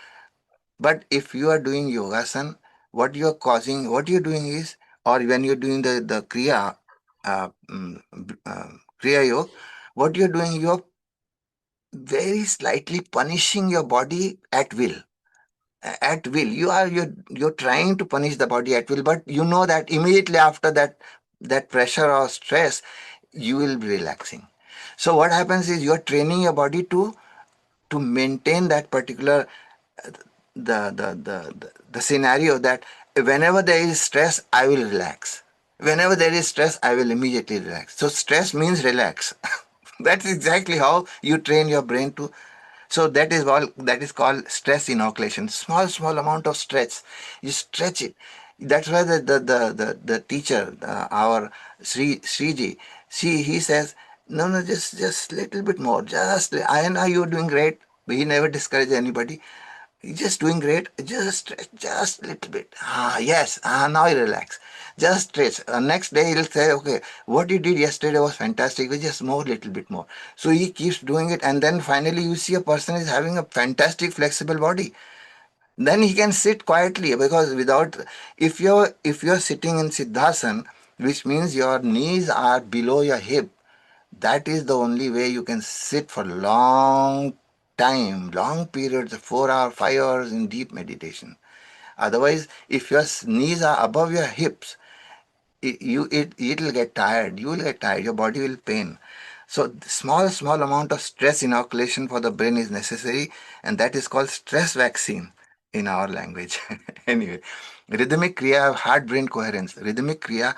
But if you are doing yogasan, what you're doing is, or when you're doing the kriya, kriya yoga, what you're doing, you're very slightly punishing your body at will. At will, you're trying to punish the body at will, but you know that immediately after that pressure or stress, you will be relaxing. So what happens is you're training your body to maintain that particular the scenario that whenever there is stress, I will relax. Whenever there is stress, I will immediately relax. So stress means relax. That's exactly how you train your brain to. So that is called stress inoculation. Small amount of stretch. You stretch it. That's why the teacher, our Sriji, he says, no, just little bit more. I know you're doing great. He never discourages anybody. You're just doing great. Just stretch, just a little bit. Yes. Now you relax. Just stretch. Next day he'll say, okay, what you did yesterday was fantastic. We just more, little bit more. So he keeps doing it, and then finally you see a person is having a fantastic flexible body. Then he can sit quietly, because without, if you're sitting in siddhasan, which means your knees are below your hip, that is the only way you can sit for long time, long periods, 4 hours, 5 hours in deep meditation. Otherwise, if your knees are above your hips, it'll get tired. You will get tired. Your body will pain. So small amount of stress inoculation for the brain is necessary, and that is called stress vaccine in our language. Anyway, rhythmic kriya, heart brain coherence. Rhythmic kriya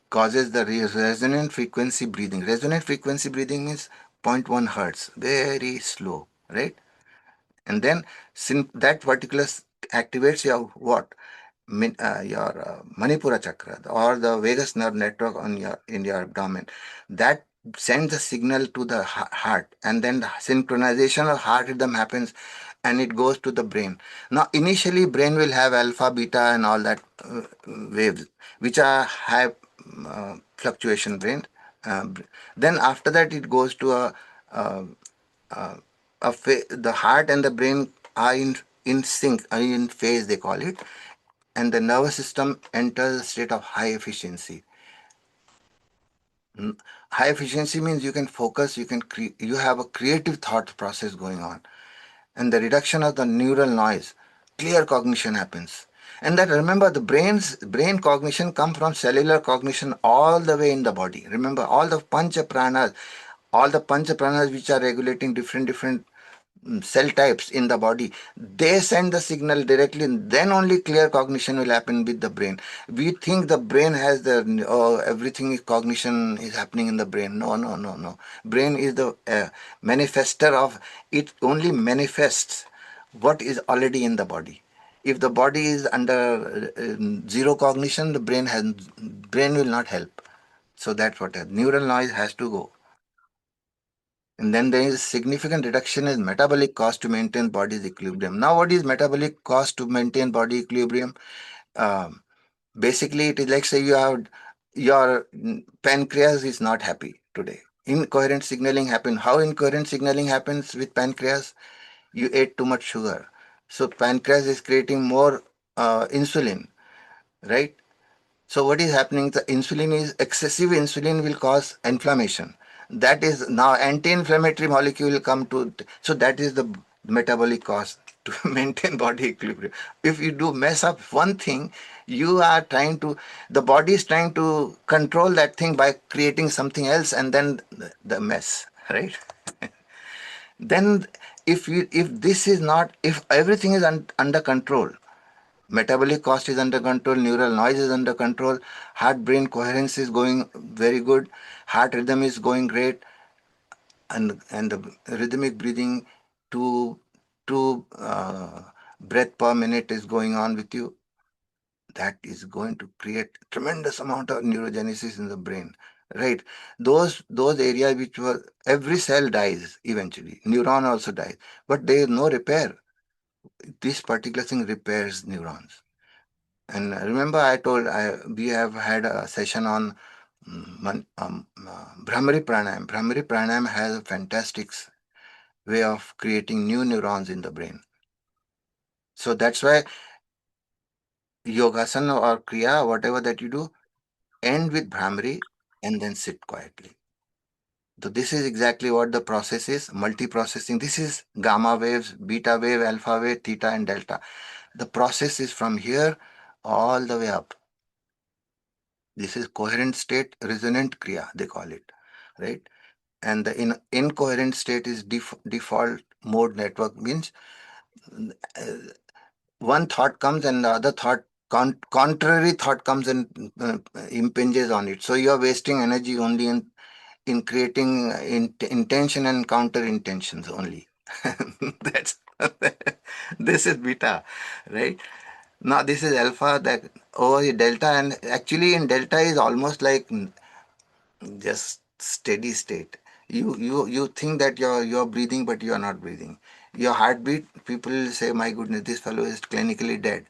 causes the resonant frequency breathing. Resonant frequency breathing means zero point 0.1 hertz, very slow, right? And then that particular activates your what? Your Manipura chakra or the vagus nerve network on your abdomen. That sends a signal to the heart, and then the synchronization of heart rhythm happens, and it goes to the brain. Now, initially, brain will have alpha, beta, and all that waves, which are high fluctuation brain. Uh, then after that, it goes to uh, the heart and the brain are in sync, are in phase, they call it, and the nervous system enters a state of high efficiency. High efficiency means you can focus, you have a creative thought process going on, and the reduction of the neural noise, clear cognition happens. And that, remember, the brain cognition come from cellular cognition all the way in the body. Remember, all the pancha pranas which are regulating different cell types in the body, they send the signal directly, and then only clear cognition will happen with the brain. We think the brain has everything is cognition is happening in the brain. No. Brain is the manifester of, it only manifests what is already in the body. If the body is under zero cognition, the brain will not help. So that's what neural noise has to go. And then there is significant reduction in metabolic cost to maintain body's equilibrium. Now, what is metabolic cost to maintain body equilibrium? Um, Basically, it is like, say you have your pancreas is not happy today. Incoherent signaling happens. How incoherent signaling happens with pancreas? You ate too much sugar. So pancreas is creating more insulin, right? So what is happening? The insulin is excessive insulin will cause inflammation. That is now anti-inflammatory molecule will come to. So that is the metabolic cost to maintain body equilibrium. If you do mess up one thing, you are trying to. The body is trying to control that thing by creating something else, and then the mess, right? Then if this is not, if everything is under control, metabolic cost is under control, neural noise is under control, heart brain coherence is going very good, heart rhythm is going great, and the rhythmic breathing, two breath per minute is going on with you. That is going to create tremendous amount of neurogenesis in the brain, right? Those areas which were, every cell dies eventually, neuron also dies, but there is no repair. This particular thing repairs neurons. And remember, we have had a session on Brahmari Pranayam. Brahmari Pranayam has a fantastic way of creating new neurons in the brain. So that's why yogasana or kriya, whatever that you do, end with Brahmari and then sit quietly. So this is exactly what the process is, multi-processing. This is gamma waves, beta wave, alpha wave, theta and delta. The process is from here all the way up. This is coherent state, resonant kriya, they call it, right? And the incoherent state is default mode network, means uh, one thought comes and the other thought, contrary thought comes and impinges on it. So you are wasting energy only in creating intention and counter intentions only. That's this is beta, right? Now this is alpha, that over delta, and actually in delta is almost like just steady state. You think that you're breathing, but you are not breathing. Your heartbeat, people will say, my goodness, this fellow is clinically dead.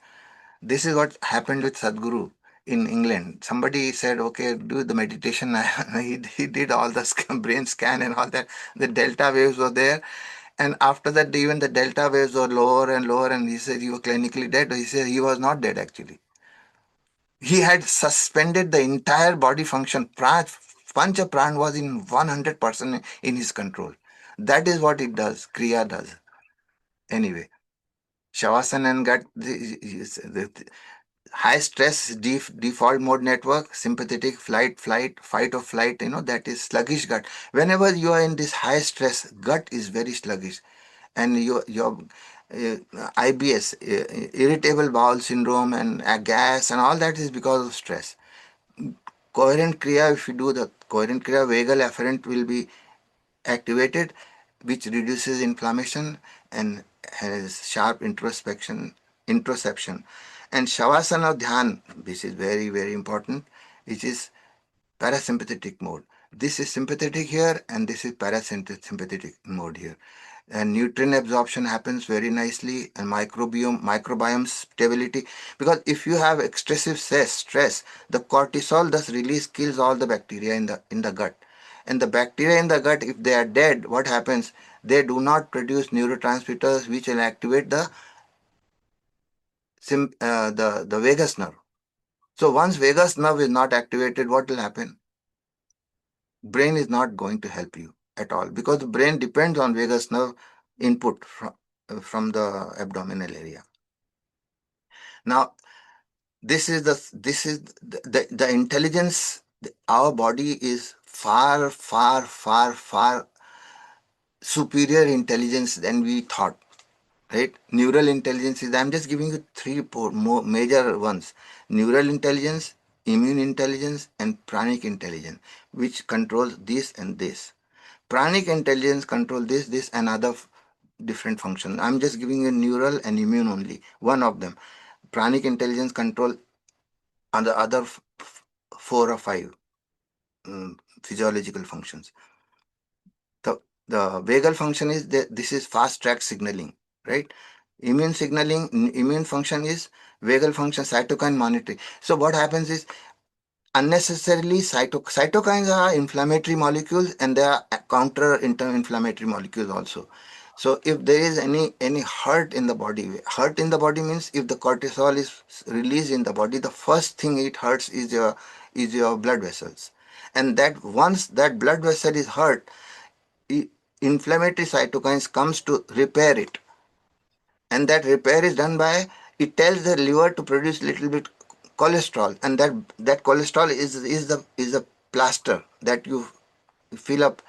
This is what happened with Sadhguru in England. Somebody said, okay, do the meditation. He did all the brain scan and all that. The delta waves were there. And after that, even the delta waves were lower and lower. And he said, you were clinically dead. He said, he was not dead actually. He had suspended the entire body function. Pancha Pran was in 100% in his control. That is what it does, Kriya does. Anyway, Shavasana and gut, the high stress default mode network, sympathetic, fight or flight, that is sluggish gut. Whenever you are in this high stress, gut is very sluggish. And your IBS, irritable bowel syndrome, and gas, and all that is because of stress. Coherent Kriya, if you do the coherent Kriya, vagal afferent will be activated, which reduces inflammation and has sharp introspection. And Shavasana Dhyan, this is very, very important, which is parasympathetic mode. This is sympathetic here and this is parasympathetic mode here. And nutrient absorption happens very nicely, and microbiome stability, because if you have excessive stress, the cortisol thus release kills all the bacteria in the gut. And the bacteria in the gut, if they are dead, what happens? They do not produce neurotransmitters which will activate the vagus nerve. So once vagus nerve is not activated, what will happen? Brain is not going to help you at all, because the brain depends on vagus nerve input from the abdominal area. Now, this is the intelligence. Our body is far, far, far, far superior intelligence than we thought. Right? Neural intelligence is, I'm just giving you three more major ones: neural intelligence, immune intelligence, and pranic intelligence, which controls this and this. Pranic intelligence control this, and other different functions. I'm just giving you neural and immune only. One of them. Pranic intelligence control on the other four or five physiological functions. The vagal function is this is fast track signaling, right? Immune signaling, immune function is vagal function, cytokine monitoring. So what happens is unnecessarily cytokines are inflammatory molecules and they are counter inflammatory molecules also. So if there is any hurt in the body means if the cortisol is released in the body, the first thing it hurts is your blood vessels, and that once that blood vessel is hurt, inflammatory cytokines comes to repair it, and that repair is done by, it tells the liver to produce little bit cholesterol, and that cholesterol is a plaster that you fill up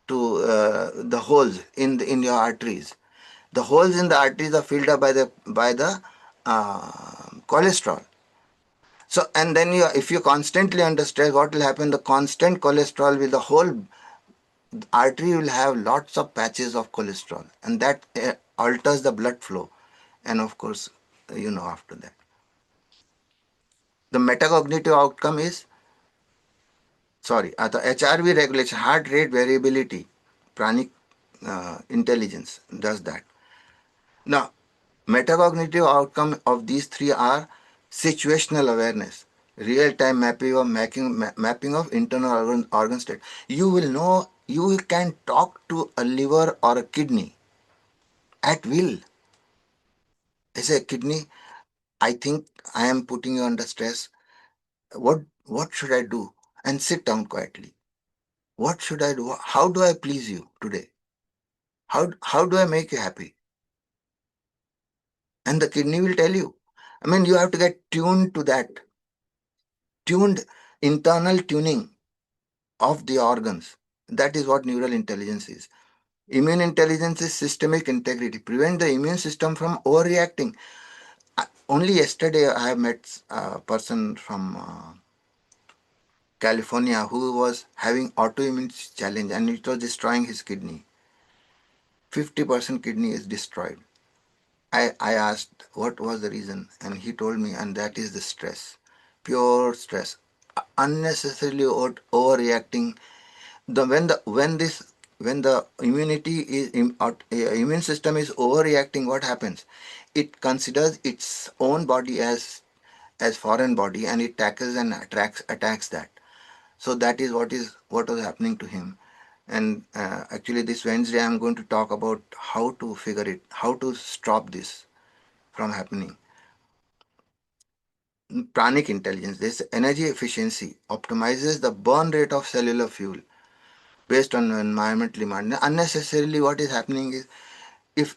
to the holes in your arteries. The holes in the arteries are filled up by the cholesterol. So, and then if you constantly under stress, what will happen? The constant cholesterol will, the whole artery will have lots of patches of cholesterol, and that alters the blood flow. And of course, after that, the metacognitive outcome is, the HRV regulation, heart rate variability, pranic intelligence does that. Now, metacognitive outcome of these three are situational awareness, real-time mapping of internal organ state. You will know, you can talk to a liver or a kidney at will. I say, kidney, I think I am putting you under stress. What should I do? And sit down quietly. What should I do? How do I please you today? How do I make you happy? And the kidney will tell you. I mean, you have to get tuned to that, tuned internal tuning of the organs. That is what neural intelligence is. Immune intelligence is systemic integrity. Prevent the immune system from overreacting. Only yesterday I have met a person from California who was having autoimmune challenge and it was destroying his kidney. 50% kidney is destroyed. I asked what was the reason, and he told me, and that is the stress, pure stress, unnecessarily overreacting. When the immune system is overreacting, what happens? It considers its own body as foreign body, and it tackles and attacks that. So that is what was happening to him. And actually, this Wednesday, I'm going to talk about how to figure it, how to stop this from happening. Pranic intelligence, this energy efficiency optimizes the burn rate of cellular fuel based on environmental demand. Unnecessarily, what is happening is, if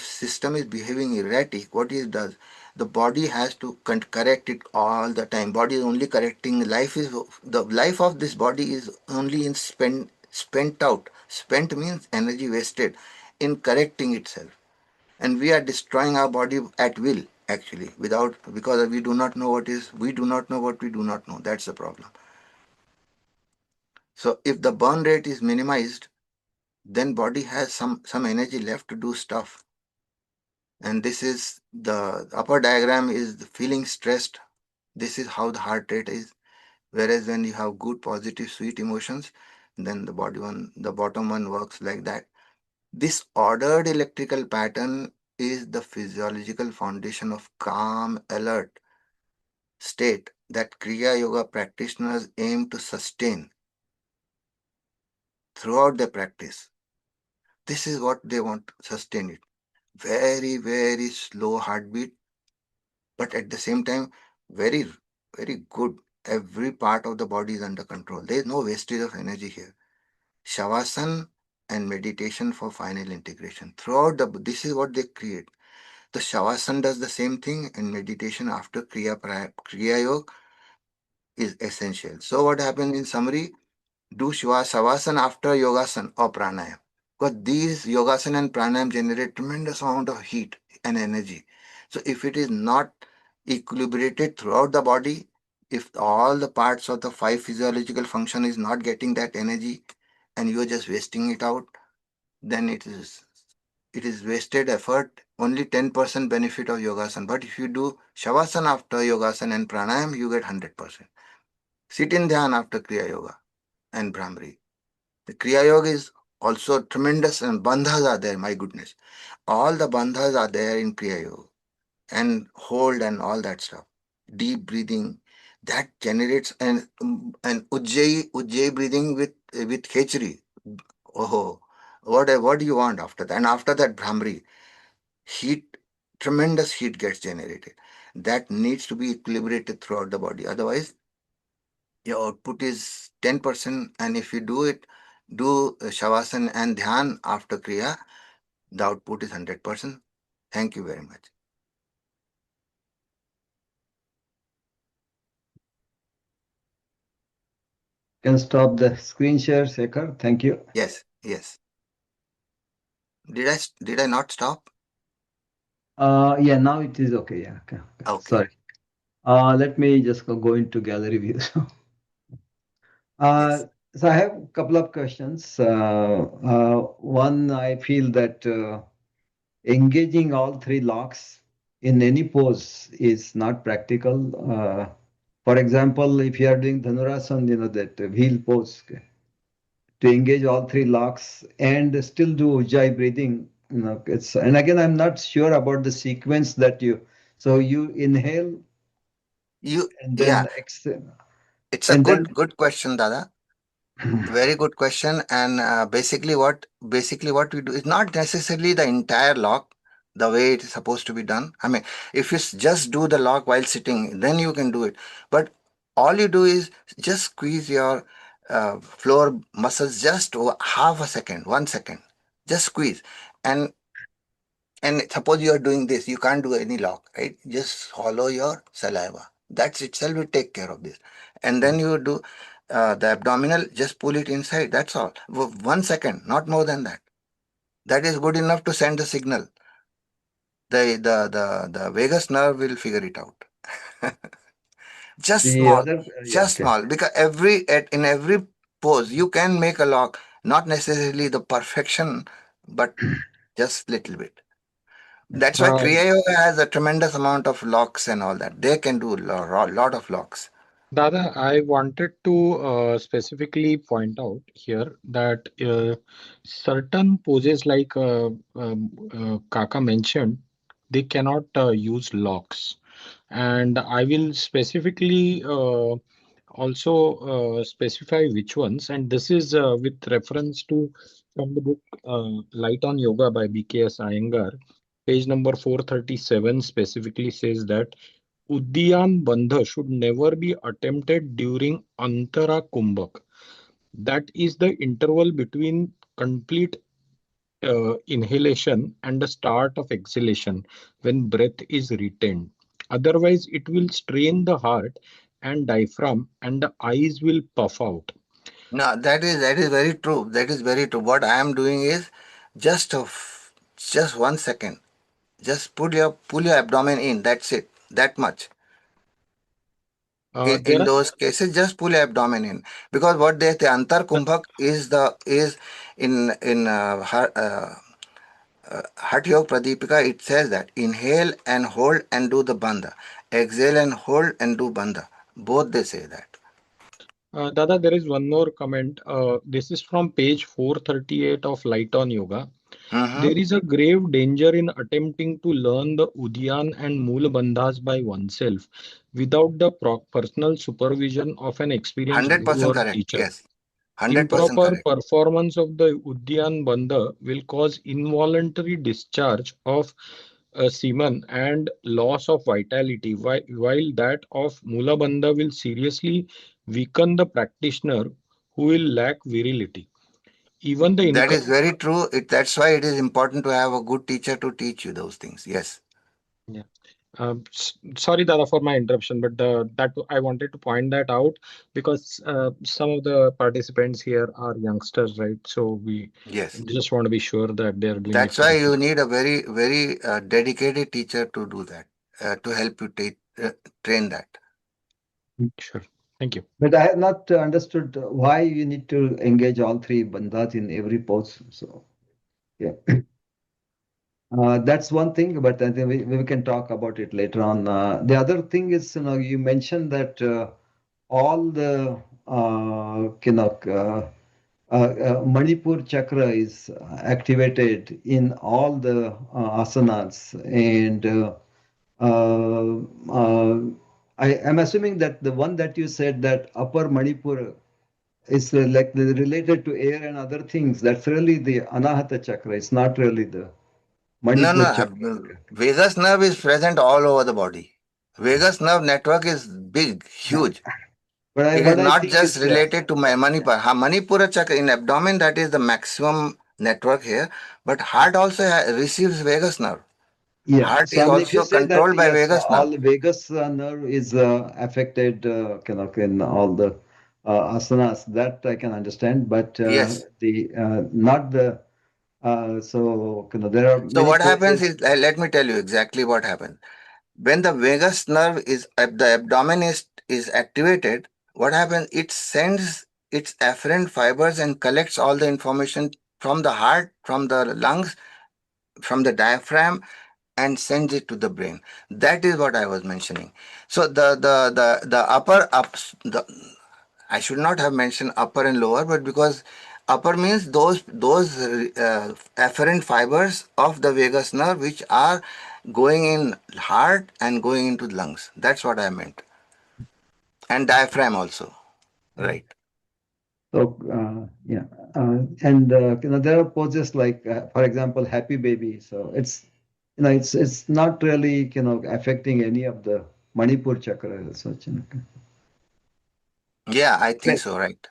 system is behaving erratic, what it does, the body has to correct it all the time. Body is only correcting. The life of this body is only in spent out. Spent means energy wasted in correcting itself, and we are destroying our body at will, actually, because we do not know we do not know what we do not know. That's the problem. So if the burn rate is minimized, then body has some energy left to do stuff. And this is the upper diagram is the feeling stressed. This is how the heart rate is. Whereas when you have good, positive, sweet emotions, then the bottom one works like that. This ordered electrical pattern is the physiological foundation of calm, alert state that Kriya Yoga practitioners aim to sustain throughout their practice. This is what they want to sustain it. Very, very slow heartbeat, but at the same time, very, very good. Every part of the body is under control. There is no wastage of energy here. Shavasana and meditation for final integration. This is what they create. The Shavasana does the same thing, and meditation after Kriya Yoga is essential. So what happens in summary? Do Shavasana after Yogasana or Pranayama. Because these Yogasana and Pranayama generate tremendous amount of heat and energy. So if it is not equilibrated throughout the body, if all the parts of the five physiological function is not getting that energy and you are just wasting it out, then it is it is wasted effort, only 10% benefit of yogasana. But if you do shavasana after yogasana and pranayam, you get 100%. Sit in dhyan after kriya yoga and brahmari. The kriya yoga is also tremendous, and bandhas are there, my goodness. All the bandhas are there in kriya yoga, and hold and all that stuff. Deep breathing, that generates an ujjayi breathing with khechri. Oh, what do you want after that? And after that, brahmari, heat, tremendous heat gets generated. That needs to be equilibrated throughout the body. Otherwise, your output is 10%. And if you do shavasana and dhyan after kriya, the output is 100%. Thank you very much. Can stop the screen share, Shekhar. Thank you. Yes, yes. Did I not stop? Yeah, now it is okay. Yeah, okay. Okay. Sorry. Let me just go into gallery view. Yes. So I have a couple of questions. One, I feel that engaging all three locks in any pose is not practical. For example, if you are doing Dhanurasana, that wheel pose, okay, to engage all three locks and still do Ujjayi breathing, and again, I'm not sure about the sequence that so you inhale You and yeah, then exhale, it's a and good question, Dada. Very good question. And basically what we do is not necessarily the entire lock the way it is supposed to be done. I mean, if you just do the lock while sitting, then you can do it. But all you do is just squeeze your floor muscles just half a second, 1 second. Just squeeze. And suppose you are doing this, you can't do any lock, right? Just swallow your saliva. That's itself will take care of this. And then you do the abdominal, just pull it inside. That's all. 1 second, not more than that. That is good enough to send the signal. The vagus nerve will figure it out. Just the small, other, yeah, just okay. small. Because in every pose, you can make a lock, not necessarily the perfection, but just little bit. That's why Uh, Kriya Yoga has a tremendous amount of locks and all that. They can do a lot of locks. Dada, I wanted to specifically point out here that certain poses, like Kaka mentioned, they cannot use locks. And I will specifically also specify which ones. And this is with reference to from the book Light on Yoga by BKS Iyengar. Page number 437 specifically says that Uddiyan Bandha should never be attempted during Antara Kumbhak. That is the interval between complete inhalation and the start of exhalation when breath is retained. Otherwise, it will strain the heart and diaphragm and the eyes will puff out. No, that is very true. That is very true. What I am doing is just just 1 second. Just pull your abdomen in. That's it. That much. In There are those cases, just pull your abdomen in, because what the antar kumbhak is in Hatha Yoga Pradipika, it says that inhale and hold and do the bandha, exhale and hold and do bandha. Both they say that. Dada, there is one more comment. This is from page 438 of Light on Yoga. Mm-hmm. There is a grave danger in attempting to learn the Udyan and Mool Bandhas by oneself without the personal supervision of an experienced guru 100% or correct. teacher. Yes. 100% Improper correct. performance of the Udyan Bandha will cause involuntary discharge of semen and loss of vitality, while that of Mula Bandha will seriously weaken the practitioner who will lack virility. Even the That is incorrect. very true. That's why it is important to have a good teacher to teach you those things. Yes. Yeah. Sorry, Dada, for my interruption, but that I wanted to point that out because some of the participants here are youngsters, right? So we Yes. just want to be sure that they're doing it That's why correctly. you need a very dedicated teacher to do that, to help you train that. Sure. Thank you. But I have not understood why you need to engage all three bandhas in every pose. So, yeah. That's one thing, but I think we can talk about it later on. The other thing is, you mentioned that all the Manipur chakra is activated in all the asanas, and uh, uh, I am assuming that the one that you said, that upper Manipur, is like related to air and other things. That's really the Anahata chakra. It's not really the No, no. Manipur chakra. Okay. Vagus nerve is present all over the body. Vagus nerve network is big, huge. But I It is what I not think just is related to my Manipur. Manipura chakra in abdomen, that is the maximum network here. But heart also receives vagus nerve. yeah. Heart So is I mean, if you also say that controlled by yes, vagus all nerve. the vagus nerve is affected, in all the asanas, that I can understand. But Yes. the not the there are So many what happens poses. is, let me tell you exactly what happens. When the vagus nerve is the abdomen is activated, what happens? It sends its afferent fibers and collects all the information from the heart, from the lungs, from the diaphragm, and sends it to the brain. That is what I was mentioning. So the upper ups the I should not have mentioned upper and lower, but because upper means those afferent fibers of the vagus nerve which are going in heart and going into the lungs. That's what I meant. And diaphragm also. Right. So yeah, and there are poses like, for example, happy baby. So it's not really affecting any of the Manipur chakra as such. Yeah, I think Great. so. Right.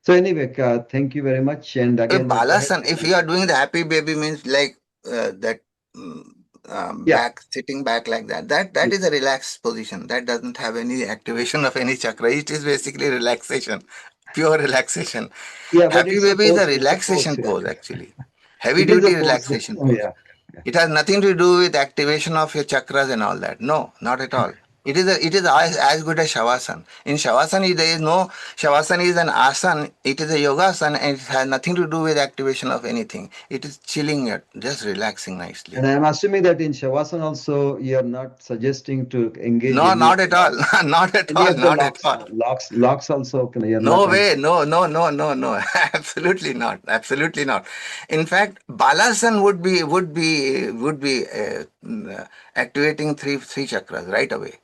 So anyway, thank you very much. And If again, go ahead. Balasan, if you are doing the happy baby means like that mm, Yeah. back, sitting back like that, that is a relaxed position. That doesn't have any activation of any chakra. It is basically relaxation, pure relaxation. Yeah, but Happy it's a baby is a pose. It's a pose. relaxation Yeah. pose actually. Heavy It is a duty pose. relaxation Oh, pose. yeah. Yeah. It has nothing to do with activation of your chakras and all that. No, not at all. It is as good as Shavasana. In Shavasana, there is no Shavasana is an asana. It is a yogasana and it has nothing to do with activation of anything. It is chilling it, just relaxing nicely. And I'm assuming that in Shavasana also, you're not suggesting to engage No, any of not the at all. locks. Not at Any all. of the Not at locks. all. Locks also, you're No not way. engaged. No, no, no, no, no. Absolutely not. Absolutely not. In fact, Balasan would be activating three chakras right away.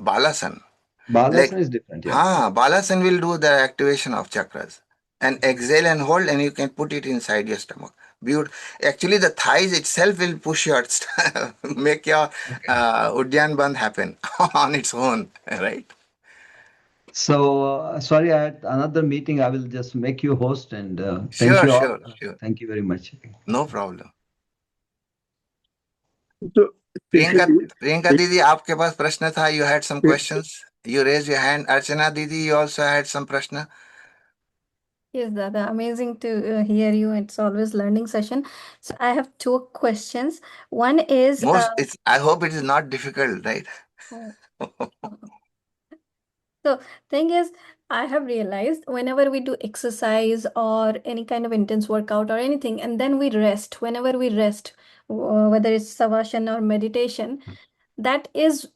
Balasan. Like, Balasana is different. Yeah. Balasan will do the activation of chakras. And exhale and hold, and you can put it inside your stomach. Actually, the thighs itself will push your, make your Okay. Udyan Bandh happen on its own, right? So, sorry, I had another meeting. I will just make you host, and thank Sure, you all. sure, sure. Thank you very much. No problem. So Priyanka basically, Priyanka दीदी आपके पास प्रश्न था you had some it, questions you raised your hand Archana didi you also had some prashna Yes, Dada, amazing to hear you. It's always learning session. So I have two questions. One is, most it's I hope it is not difficult right oh, so thing is, I have realized whenever we do exercise or any kind of intense workout or anything, and then we rest, whenever we rest, whether it's savasana or meditation, that is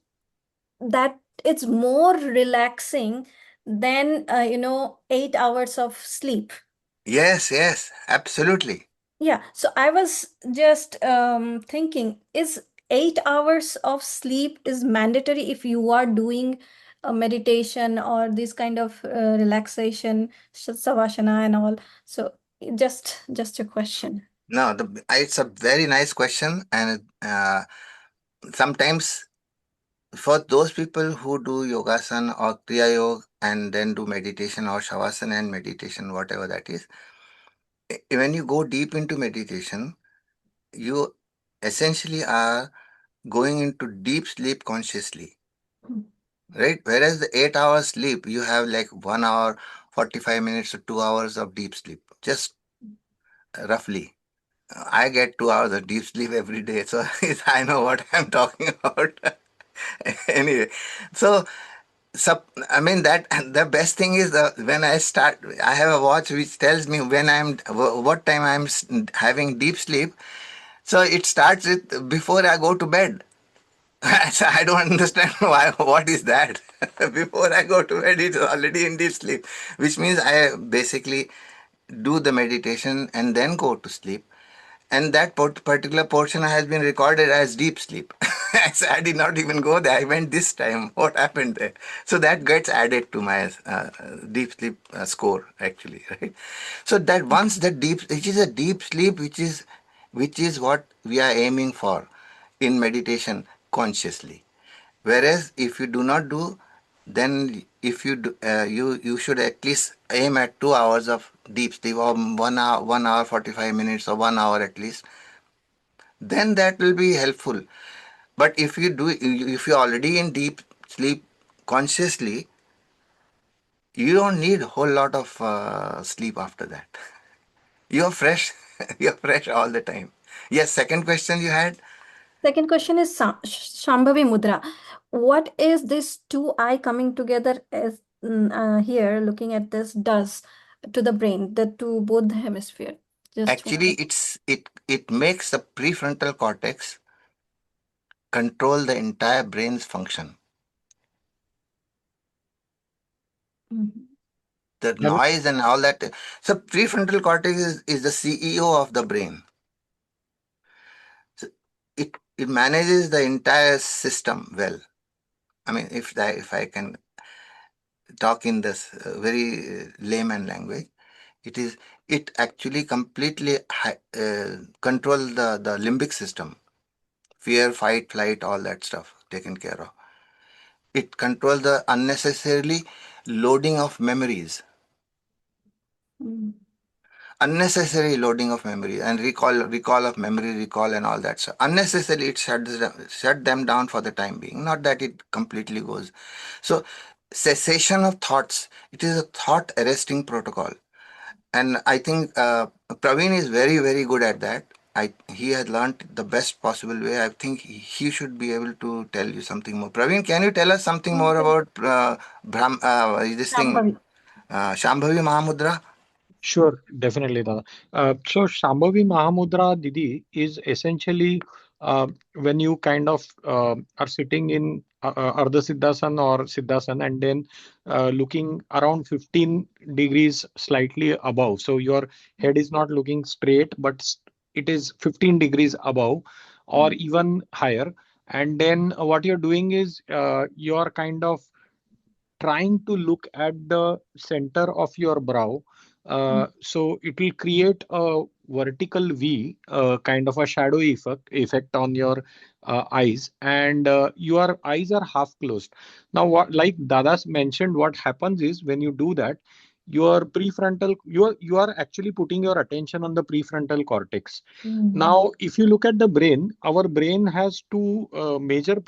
that it's more relaxing than 8 hours of sleep. yes absolutely Yeah, so I was just thinking, is 8 hours of sleep is mandatory if you are doing a meditation or this kind of relaxation, savasana and all. So just a question. no it's a very nice question and sometimes for those people who do yogasan or kriya yoga and then do meditation or shavasana and meditation whatever that is when you go deep into meditation you essentially are going into deep sleep consciously, Mm. right? Whereas the 8 hours sleep, you have like 1 hour, 45 minutes to 2 hours of deep sleep, just roughly. I get 2 hours of deep sleep every day, so I know what I'm talking about. Anyway, so I mean that the best thing is when I start, I have a watch which tells me when what time I'm having deep sleep. So it starts with before I go to bed. So I don't understand why. What is that? Before I go to bed, it's already in deep sleep, which means I basically do the meditation and then go to sleep. And that particular portion has been recorded as deep sleep. So I did not even go there. I went this time. What happened there? So that gets added to my deep sleep score, actually, right? So that once the deep, it is a deep sleep, which is what we are aiming for in meditation consciously. Whereas if you do not do, then if you do, you should at least aim at 2 hours of deep sleep, or 1 hour, 1 hour 45 minutes, or 1 hour at least. Then that will be helpful. But if you're already in deep sleep consciously, you don't need a whole lot of sleep after that. You're fresh. You're fresh all the time. Yes. Second question you had. Second question is Shambhavi Mudra. What is this two eye coming together as here looking at this does to the brain, to both the hemisphere? Just Actually, wanted. it makes the prefrontal cortex control the entire brain's function. Mhm. The And noise and all that. So prefrontal cortex is the CEO of the brain. So it manages the entire system well. I mean, if I can talk in this very layman language, it actually completely control the limbic system, fear, fight, flight, all that stuff taken care of. It controls the unnecessarily loading of memories, Mm. unnecessary loading of memory and recall of memory recall and all that stuff. Unnecessarily it shut them down for the time being. Not that it completely goes. So cessation of thoughts. It is a thought arresting protocol. And I think Praveen is very, very good at that. He has learned the best possible way. I think he should be able to tell you something more. Praveen, can you tell us something more Okay. about this thing, Shambhavi. Shambhavi Mahamudra? sure, definitely, Dada. So Shambhavi Mahamudra, Didi, is essentially when you kind of are sitting in Ardha Siddhasana or Siddhasana, and then looking around 15 degrees slightly above. So your head is not looking straight, but it is 15 degrees above or even higher. And then what you're doing is you're kind of trying to look at the center of your brow. So it will create a vertical V, kind of a shadow effect on your eyes, and your eyes are half closed. Now, what like Dadas mentioned, what happens is when you do that, your prefrontal you are actually putting your attention on the prefrontal cortex. Now, if you look at the brain, our brain has two major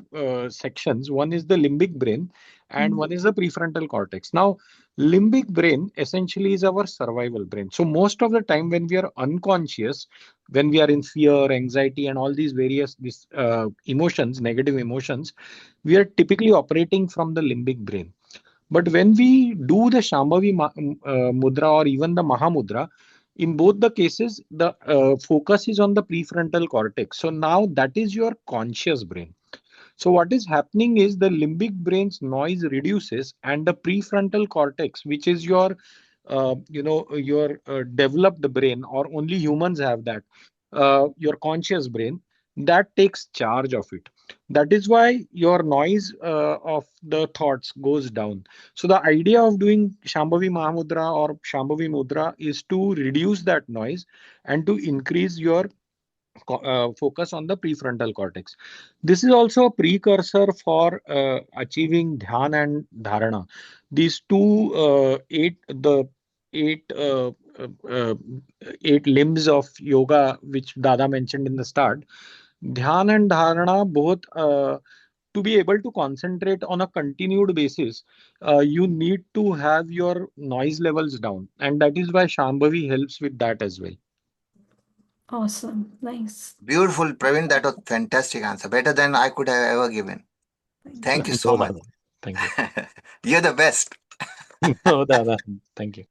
sections. One is the limbic brain, and one is the prefrontal cortex. Now, limbic brain essentially is our survival brain. So most of the time when we are unconscious, when we are in fear, anxiety, and all these various emotions, negative emotions, we are typically operating from the limbic brain. But when we do the Shambhavi mudra or even the Mahamudra, in both the cases, the focus is on the prefrontal cortex. So now that is your conscious brain. So what is happening is the limbic brain's noise reduces, and the prefrontal cortex, which is your, your developed brain, or only humans have that, your conscious brain, that takes charge of it. That is why your noise of the thoughts goes down. So the idea of doing Shambhavi Mahamudra or Shambhavi Mudra is to reduce that noise and to increase your focus on the prefrontal cortex. This is also a precursor for achieving dhyan and dharana. These two eight uh, eight limbs of yoga, which Dada mentioned in the start, dhyan and dharana both. To be able to concentrate on a continued basis, you need to have your noise levels down, and that is why Shambhavi helps with that as well. Awesome. Nice. Beautiful, Praveen. That was fantastic answer. Better than I could have ever given. Thank Thank you. you so No, much. Dada. Thank you. You're the best. No, Dada. Thank you.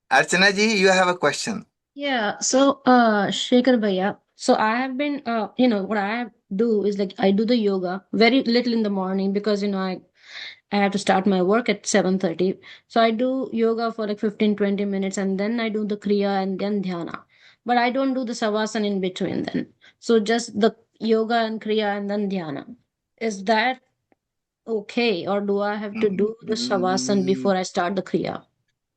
Archana ji, you have a question. Yeah, so Shekhar Bhaiya, so I have been what I do is like I do the yoga very little in the morning because I have to start my work at 7:30. So I do yoga for like 15-20 minutes and then I do the kriya and then dhyana. But I don't do the savasana in between then. So just the yoga and kriya and then dhyana. Is that okay, or do I have to do the savasana Mm, before I start the kriya?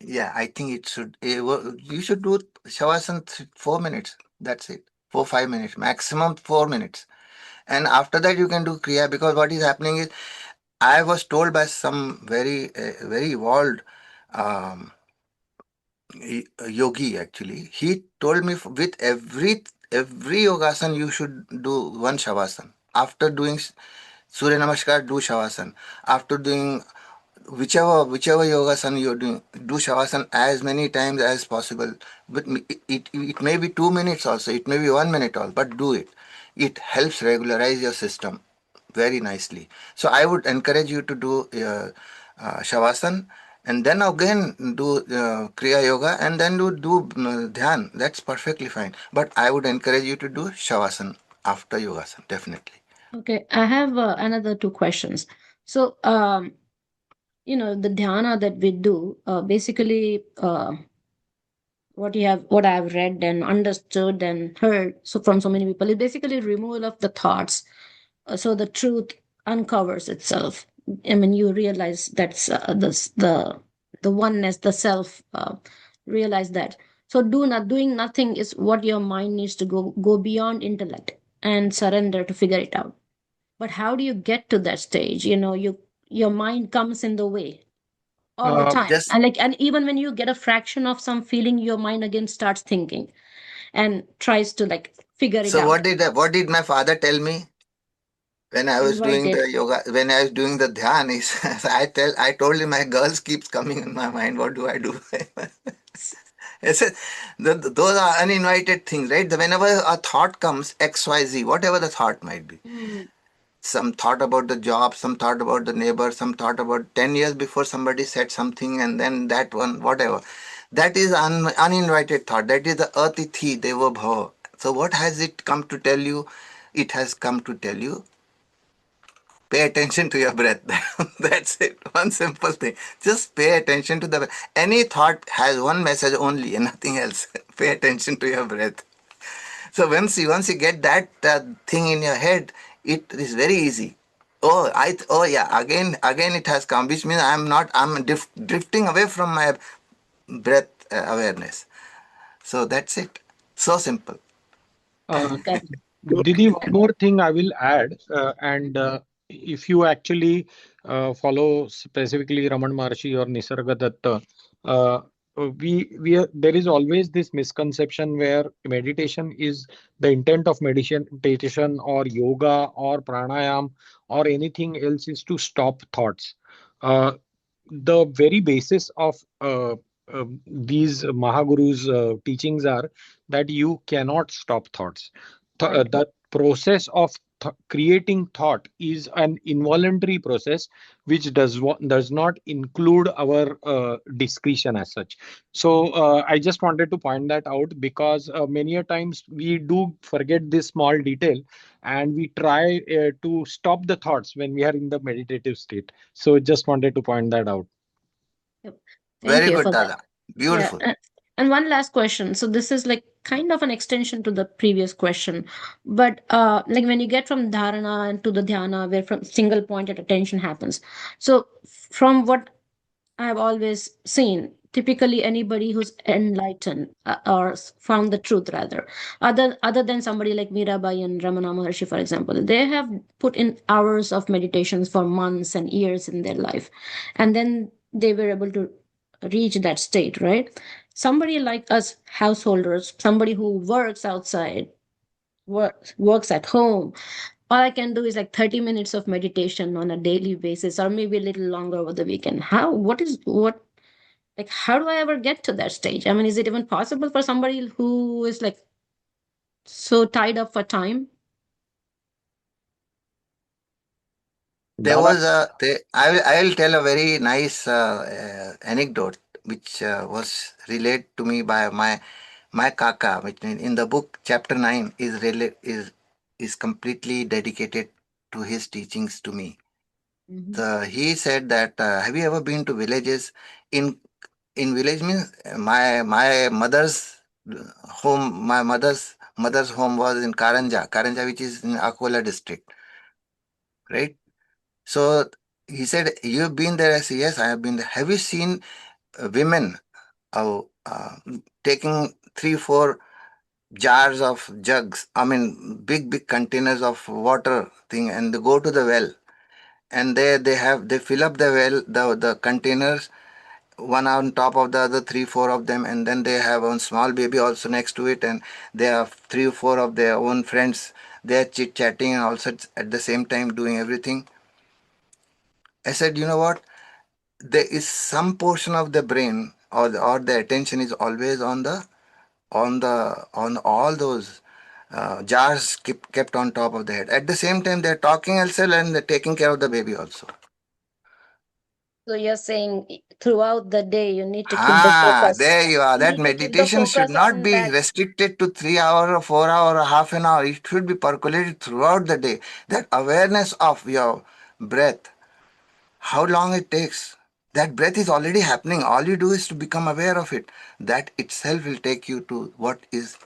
yeah, I think it should. You should do shavasana 4 minutes. That's it. 4 5 minutes maximum. 4 minutes, and after that you can do kriya, because what is happening is I was told by some very evolved um, yogi actually. He told me with every yogasana you should do one shavasana. After doing Surya Namaskar, do shavasana. After doing whichever yogasana you're doing, do shavasana as many times as possible. But it may be 2 minutes also, it may be 1 minute also, but do it. It helps regularize your system very nicely. So I would encourage you to do shavasana, and then again do kriya yoga, and then do dhyan. That's perfectly fine. But I would encourage you to do shavasana after yogasana, definitely. Okay, I have another two questions. So, the dhyana that we do, basically, what I've read and understood and heard so from so many people is basically removal of the thoughts, so the truth uncovers itself. I mean, you realize that's the oneness, the self. Realize that. So, doing nothing is what your mind needs to go beyond intellect and surrender to figure it out. But how do you get to that stage? Your mind comes in the way all the Uh, time, Just and even when you get a fraction of some feeling, your mind again starts thinking and tries to like figure it so out. what did my father tell me when I was Invite doing it. the yoga, when I was doing the dhyan? Is I told him my girls keeps coming in my mind. What do I do? I said, those are uninvited things, right? Whenever a thought comes, X, Y, Z, whatever the thought might be, Mm, some thought about the job, some thought about the neighbor, some thought about 10 years before somebody said something, and then that one, whatever. That is uninvited thought. That is the atithi deva bhava. So what has it come to tell you? It has come to tell you, pay attention to your breath. That's it. One simple thing. Just pay attention to the breath. Any thought has one message only and nothing else. Pay attention to your breath. So once you get that thing in your head, it is very easy. Oh yeah, again it has come, which means I'm drifting away from my breath awareness. So that's it. So simple. Uh, that Didi, one more thing I will add, and if you actually follow specifically Raman Maharshi or Nisarga Datta, uh, there is always this misconception where meditation is the intent of meditation or yoga or pranayam or anything else is to stop thoughts. Uh, the very basis of these Mahagurus' teachings are that you cannot stop thoughts. right. The process of creating thought is an involuntary process which does not include our discretion as such. So I just wanted to point that out because many a times we do forget this small detail and we try to stop the thoughts when we are in the meditative state. So just wanted to point that out. Yep. Thank Very you good, for that. Dada. Yeah. Beautiful. And one last question. So this is like kind of an extension to the previous question. But like when you get from dharana and to the dhyana, where from single pointed attention happens. So from what I've always seen, typically anybody who's enlightened or found the truth rather, other than somebody like Mirabai and Ramana Maharshi, for example, they have put in hours of meditations for months and years in their life, and then they were able to reach that state, right? Somebody like us householders, somebody who works outside, works at home, all I can do is like 30 minutes of meditation on a daily basis or maybe a little longer over the weekend. How do I ever get to that stage? I mean, is it even possible for somebody who is like so tied up for time? There Dada, was I will tell a very nice anecdote which was relayed to me by my kaka, which in the book chapter 9 is completely dedicated to his teachings to me. He said that have you ever been to villages? In village means my mother's home. My mother's home was in Karanja, which is in Akola district, right? So he said, "You've been there?" I said, "Yes, I have been there." Have you seen women taking 3, 4 jars of jugs? I mean, big containers of water thing, and they go to the well, and they fill up the well, the containers, one on top of the other, 3, 4 of them, and then they have one small baby also next to it, and they have 3 or 4 of their own friends. They are chit chatting and also at the same time doing everything. I said, you know what? There is some portion of the brain or the attention is always on all those jars kept on top of the head. At the same time, they're talking also and they're taking care of the baby also. So you're saying throughout the day you need to keep the focus. There you are. You That need to keep the meditation should focus not on be that. restricted to 3 hour or 4 hour or half an hour. It should be percolated throughout the day. That awareness of your breath, how long it takes. That breath is already happening. All you do is to become aware of it. That itself will take you to what is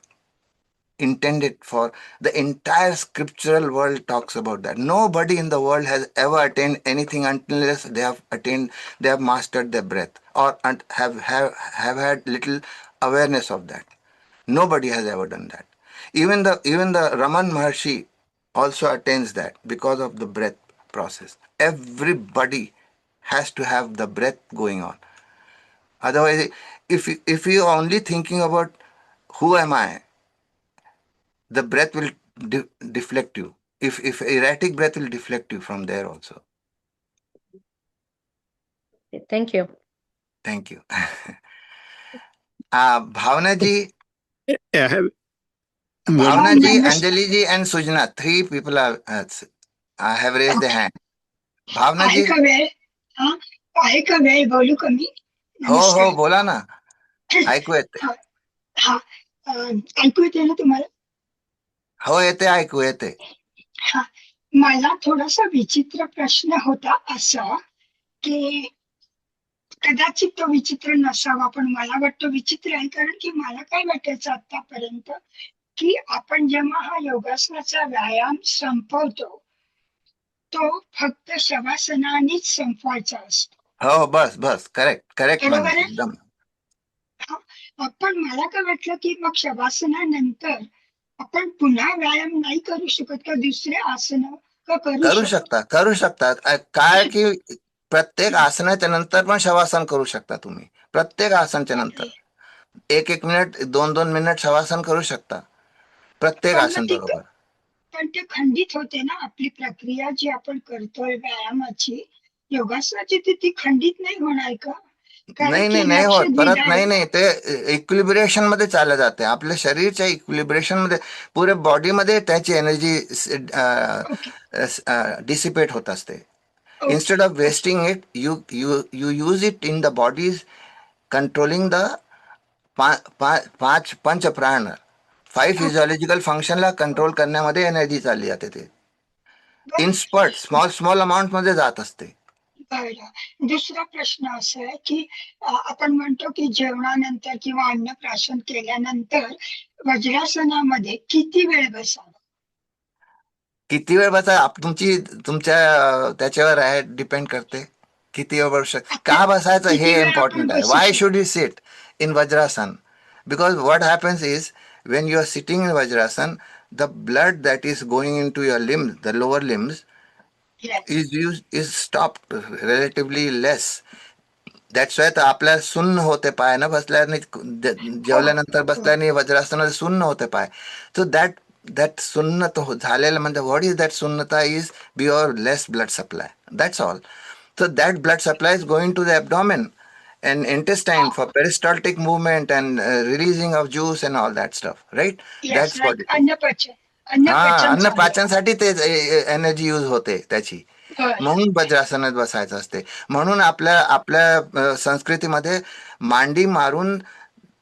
intended for. The entire scriptural world talks about that. Nobody in the world has ever attained anything unless they have mastered their breath or have had little awareness of that. Nobody has ever done that. Even the Raman Maharshi also attains that because of the breath process. Everybody has to have the breath going on. Otherwise, if you are only thinking about who am I, the breath will deflect you. If erratic breath will deflect you from there also. Thank you. Thank you. Bhavana ji, Yeah, Bhavana ji, namaskar. Anjali ji, and Sujna. 3 people have raised their Okay. hand. Bhavana आहे ji, का वेळ हा आहे का वेळ बोलू का मी हो नमस्कार बोला ना. ऐकू येते. हा हा ऐकू येते ना तुम्हाला हो येते, ऐकू येते. हा मला थोडासा विचित्र प्रश्न होता असा की कदाचित तो विचित्र नसावा पण मला वाटतं विचित्र आहे कारण की मला काय वाटायचं आतापर्यंत की आपण जेव्हा हा योगासनाचा व्यायाम संपवतो तो फक्त शवासनानेच संपवायचा असतो हो बस करेक्ट बरोबर म्हणजे आहे एकदम. पण मला काय वाटलं की मग शवासनानंतर आपण पुन्हा व्यायाम नाही करू शकत का दुसरे आसन का करू शकता. काय की प्रत्येक आसनाच्या नंतर पण शवासन करू शकता तुम्ही. प्रत्येक आसनाच्या नंतर 1 मिनिट 2 मिनिट शवासन करू शकता. प्रत्येक पण आसन बरोबर. पण ते खंडित होते ना आपली प्रक्रिया जी आपण करतोय व्यायामाची योगासनाची ती खंडित नाही होणार का कारण की नाही लक्ष होत. परत दिलं नाही ते इक्विलिब्रेशन मध्ये चाललं जाते. आपल्या शरीरच्या इक्विलिब्रेशन मध्ये पुऱ्या बॉडीमध्ये त्याची एनर्जी ओके डिसिपेट होत असते. Okay Instead of wasting it, you use it in the body's controlling the पंच प्राण 5 फिजियोलॉजिकल फंक्शनला कंट्रोल करण्यामध्ये एनर्जी चालली जाते. ते इन स्पट स्मॉल अमाऊंट मध्ये जात असते. बरं दुसरा प्रश्न असा आहे की आपण म्हणतो की जेवणानंतर किंवा अन्नप्राशन केल्यानंतर वज्रासनामध्ये किती वेळ बसावं किती वेळ बसा तुमच्या त्याच्यावर आहे, डिपेंड करते किती वेळ बसू का बसायचं किती हे वेळ आपण इम्पॉर्टंट आहे. बसू वाय शुड शकतो you sit in vajrasana? Because what happens is when you are sitting in Vajrasan, the blood that is going into your limbs, the lower limbs, is stopped relatively less. That's why तर आपल्या सुन्न होते पाय ना बसल्याने जेवल्यानंतर बसल्याने वज्रासनामध्ये सुन्न होते पाय. So that सुन्न तो झालेलं म्हणजे व्हॉट इज दॅट सुन्नता is beer less blood supply. That's all. So that blood supply is going to the abdomen and intestine for peristaltic movement and releasing of juice and all that stuff, right? That's what it is. अन्न पाचनसाठी ते energy use होते त्याची. म्हणून वज्रासनात बसायचं असते. म्हणून आपल्या संस्कृतीमध्ये मांडी मारून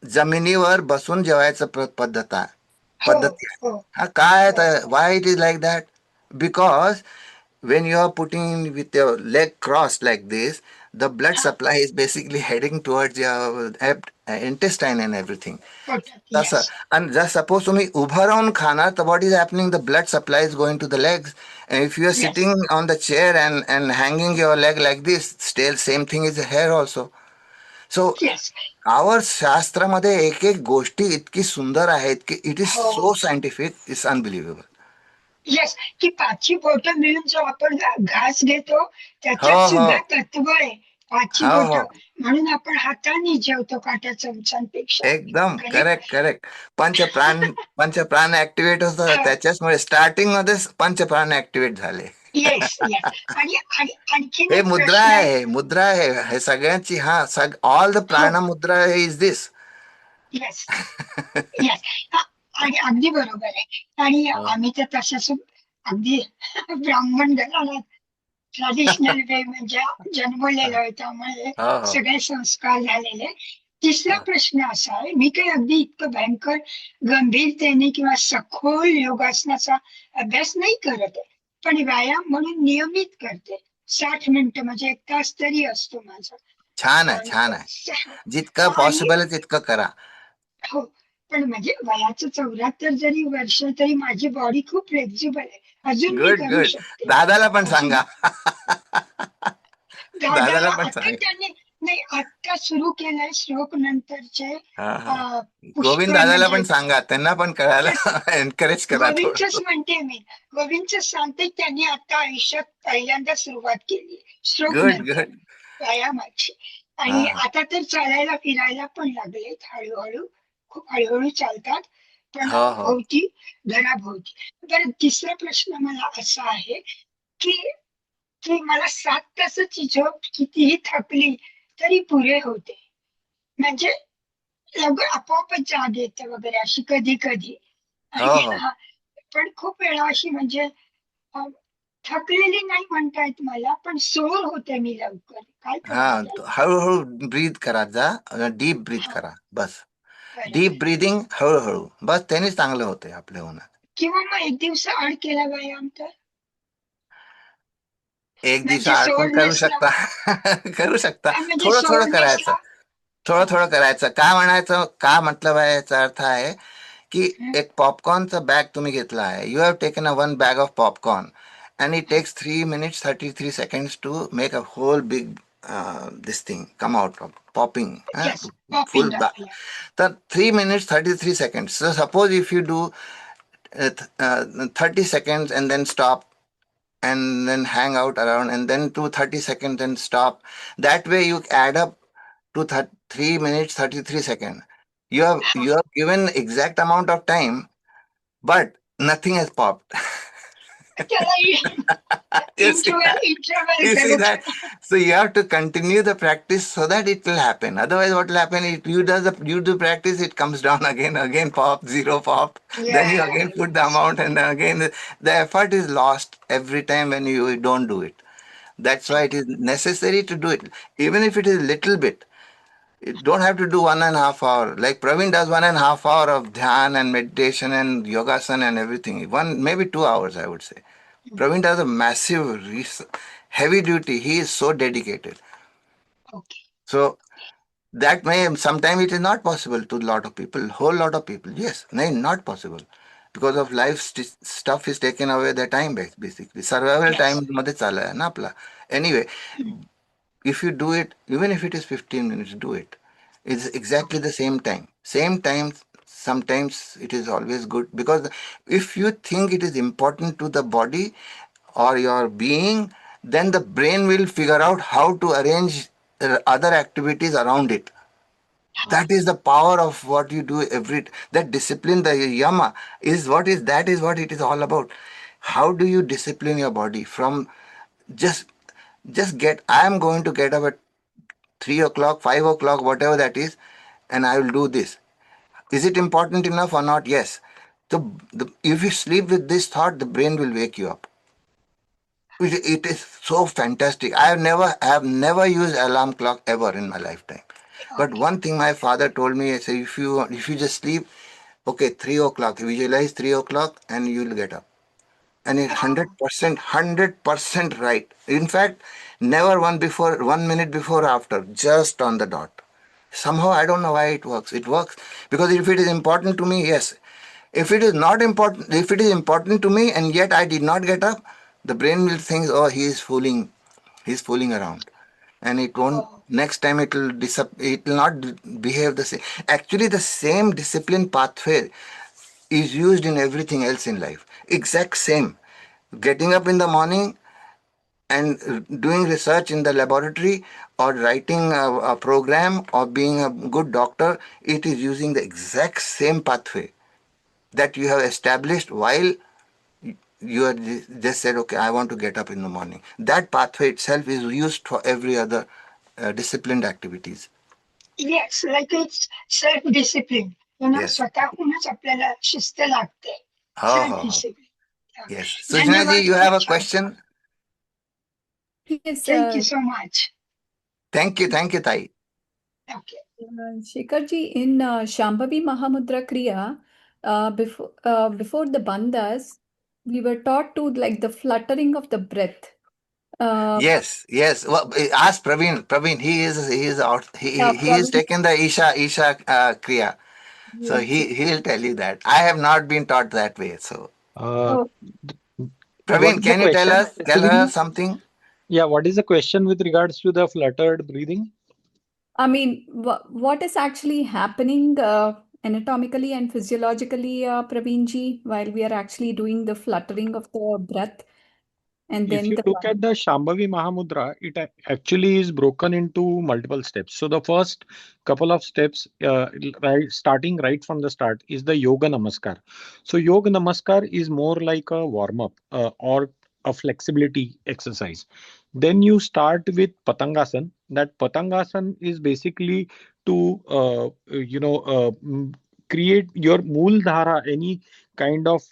जमिनीवर बसून जेवायचं पद्धत आहे. हो पद्धती आहे. हो हा काय हो why it is like that? Because when you are putting with your leg crossed like this, the blood हा supply is basically heading towards your intestine and everything. पोटात तसं. येस आणि जर सपोज तुम्ही उभं राहून खाणार तर what is happening? The blood supply is going to the legs. And if you are yes sitting on the chair and hanging your leg like this, still same thing is here also. So yes our शास्त्रामध्ये एक एक गोष्टी इतकी सुंदर आहेत की it is हो सो scientific, it's unbelievable. Yes की पाचही बोटं मिळून जो आपण घास घेतो हो त्याच्यात हो सुद्धा तत्व आहे. पाचही हो हो बोटं म्हणून आपण हाताने जेवतो काट्या चमचांपेक्षा. एकदम करेक्ट. Correct correct. पंचप्राण ऍक्टिव्हेट होतं त्याच्याचमुळे स्टार्टिंग मध्येच पंचप्राण ऍक्टिव्हेट झाले. येस येस आणि आणखीन हे एक मुद्रा प्रश्न आहे. आहे, मुद्रा आहे हे सगळ्यांची. हा ऑल द हो प्राण मुद्रा इज दिस. येस येस आणि अगदी बरोबर आहे. आणि आम्ही तर तसंच अगदी ब्राह्मण घराण्यात ट्रॅडिशनल वे म्हणजे जन्मलेलो आहे त्यामुळे हो हो सगळे संस्कार झालेले. तिसरा प्रश्न असा आहे, मी काही अगदी इतकं भयंकर गंभीरतेने किंवा सखोल योगासनाचा अभ्यास नाही करत आहे, पण व्यायाम म्हणून नियमित करते. 60 मिनिटं म्हणजे 1 तास तरी असतो माझा. छान आहे, पण छान आहे. जितकं आणि पॉसिबल आहे तितकं करा. हो पण म्हणजे वयाचं 74 जरी वर्ष तरी माझी बॉडी खूप फ्लेक्झिबल आहे. अजून मी गुड करू गुड. शकते. दादाला पण अजून सांगा. दादाला दादाला पण आता सांगा. त्यांनी नाही आता सुरू केलंय श्लोक नंतरचे हा हा. गोविंद पुष्कळ दादाला म्हणजे पण सांगा, त्यांना पण करायला तेच एनकरेज करा गोविंदच थोडं. म्हणते मी. गोविंदच सांगते त्यांनी आता आयुष्यात पहिल्यांदा सुरुवात केली श्लोक गुड नंतर गुड. व्यायामाची. हा आणि हा आता तर चालायला फिरायला पण लागलेत हळूहळू. खूप हळूहळू चालतात पण हो हो भोवती घराभोवती. बरं तिसरा प्रश्न मला असा आहे की की मला 7 तासाची झोप कितीही थकली तरी पुरे होते. म्हणजे आपोआपच जाग येते वगैरे अशी कधी कधी. हो आणि हो. पण खूप वेळा अशी म्हणजे अ, थकलेली नाही म्हणता येत मला, पण सोर होते मी लवकर. काय हा करावं त्याला. हळूहळू ब्रीथ करा, जा डीप ब्रीथ हा करा बस. बरोबर. डीप ब्रीदिंग हळूहळू, बस त्याने चांगलं होतंय आपल्या होणार. किंवा मग 1 दिवस आड केला व्यायाम तर एक दिवस म्हणजे आड सोर पण करू नसला. शकता. करू शकता. म्हणजे थोडं थोडं सोर करायचं, नसला. थोडं हा थोडं करायचं. काय म्हणायचं, का मतलब आहे याचा अर्थ आहे की हा एक पॉपकॉर्नचा बॅग तुम्ही घेतला आहे. You have taken a one bag of popcorn and it takes 3 minutes 33 seconds to make a whole big this thing come out of popping. Yes full popping bag. Yeah. तर 3 minutes 33 seconds. So suppose if you do 30 seconds and then stop and then hang out around and then do 30 seconds and stop. That way you add up to 3 minutes 33 seconds. You have given exact amount of time, but nothing has popped. त्याला You see that? Interval You see करू that? का. So you have to continue the practice so that it will happen. Otherwise, what will happen? If you do practice, it comes down again pop, zero pop. Then you again put the Yes. amount, and then again the effort is lost every time when you don't do it. That's why it is necessary to do it, even if it is little bit. You don't have to do 1.5 hour. Like Praveen does 1.5 hour of dhyan and meditation and yogasana and everything. Maybe 2 hours, I would say. Praveen does a massive, heavy duty. He is so dedicated. Okay. So that may sometimes it is not possible to a lot of people, whole lot of people. Yes, no, not possible because of life stuff is taken away the time basically. Survival time Yes. मध्ये चालू आहे ना आपला. Anyway, if you do it, even if it is 15 minutes, do it. It's exactly Okay. the same time. Same time, sometimes it is always good because if you think it is important to the body or your being, then the brain will figure out how to arrange other activities around it. That is the power of what you do that discipline, the yama that is what it is all about. How do you discipline your body from just I am going to get up at 3 o'clock, 5 o'clock, whatever that is, and I will do this. Is it important enough or not? Yes. So if you sleep with this thought, the brain will wake you up. It is so fantastic. I have never used alarm clock ever in my lifetime. But one thing my father told me, I say, if you just sleep, okay, 3 o'clock, visualize 3 o'clock and you'll get up. And it's 100% right. In fact, never 1 minute before or after, just on the dot. Somehow I don't know why it works. It works because if it is important to me, yes. If it is not important, if it is important to me and yet I did not get up, the brain will think, oh, he's fooling around, and it won't. Next time it will not behave the same. Actually, the same discipline pathway is used in everything else in life. Exact same. Getting up in the morning and doing research in the laboratory or writing a program or being a good doctor, it is using the exact same pathway that you have established while you are just said, okay, I want to get up in the morning. That pathway itself is used for every other disciplined activities. Yes, like it's self-discipline. Yes. स्वतःहूनच आपल्याला शिस्त लागते. Oh. Self-discipline. Yes. Sujana ji, धन्यवाद, you खूप have a छान. question? Yes, Thank you so much. Thank you, Tai. Okay. Shekharji, in Shambhavi Mahamudra Kriya, before the bandhas, we were taught to like the fluttering of the breath. Yes, yes. Well, ask Praveen. Praveen, he is Praveen, taken the Isha Kriya. So yes. he'll tell you that. I have not been taught that way. So Uh, Oh, what Praveen, is the can you question tell her specifically? something? Yeah, what is the question with regards to the fluttered breathing? I mean, what is actually happening anatomically and physiologically, Praveenji, while we are actually doing the fluttering of the breath and If then you the look at the Shambhavi Mahamudra, it actually is broken into multiple steps. So the first couple of steps, starting right from the start, is the Yoga Namaskar. So Yoga Namaskar is more like a warm up or a flexibility exercise. Then you start with Patangasan. That Patangasan is basically to create your Mooladhara. Any kind of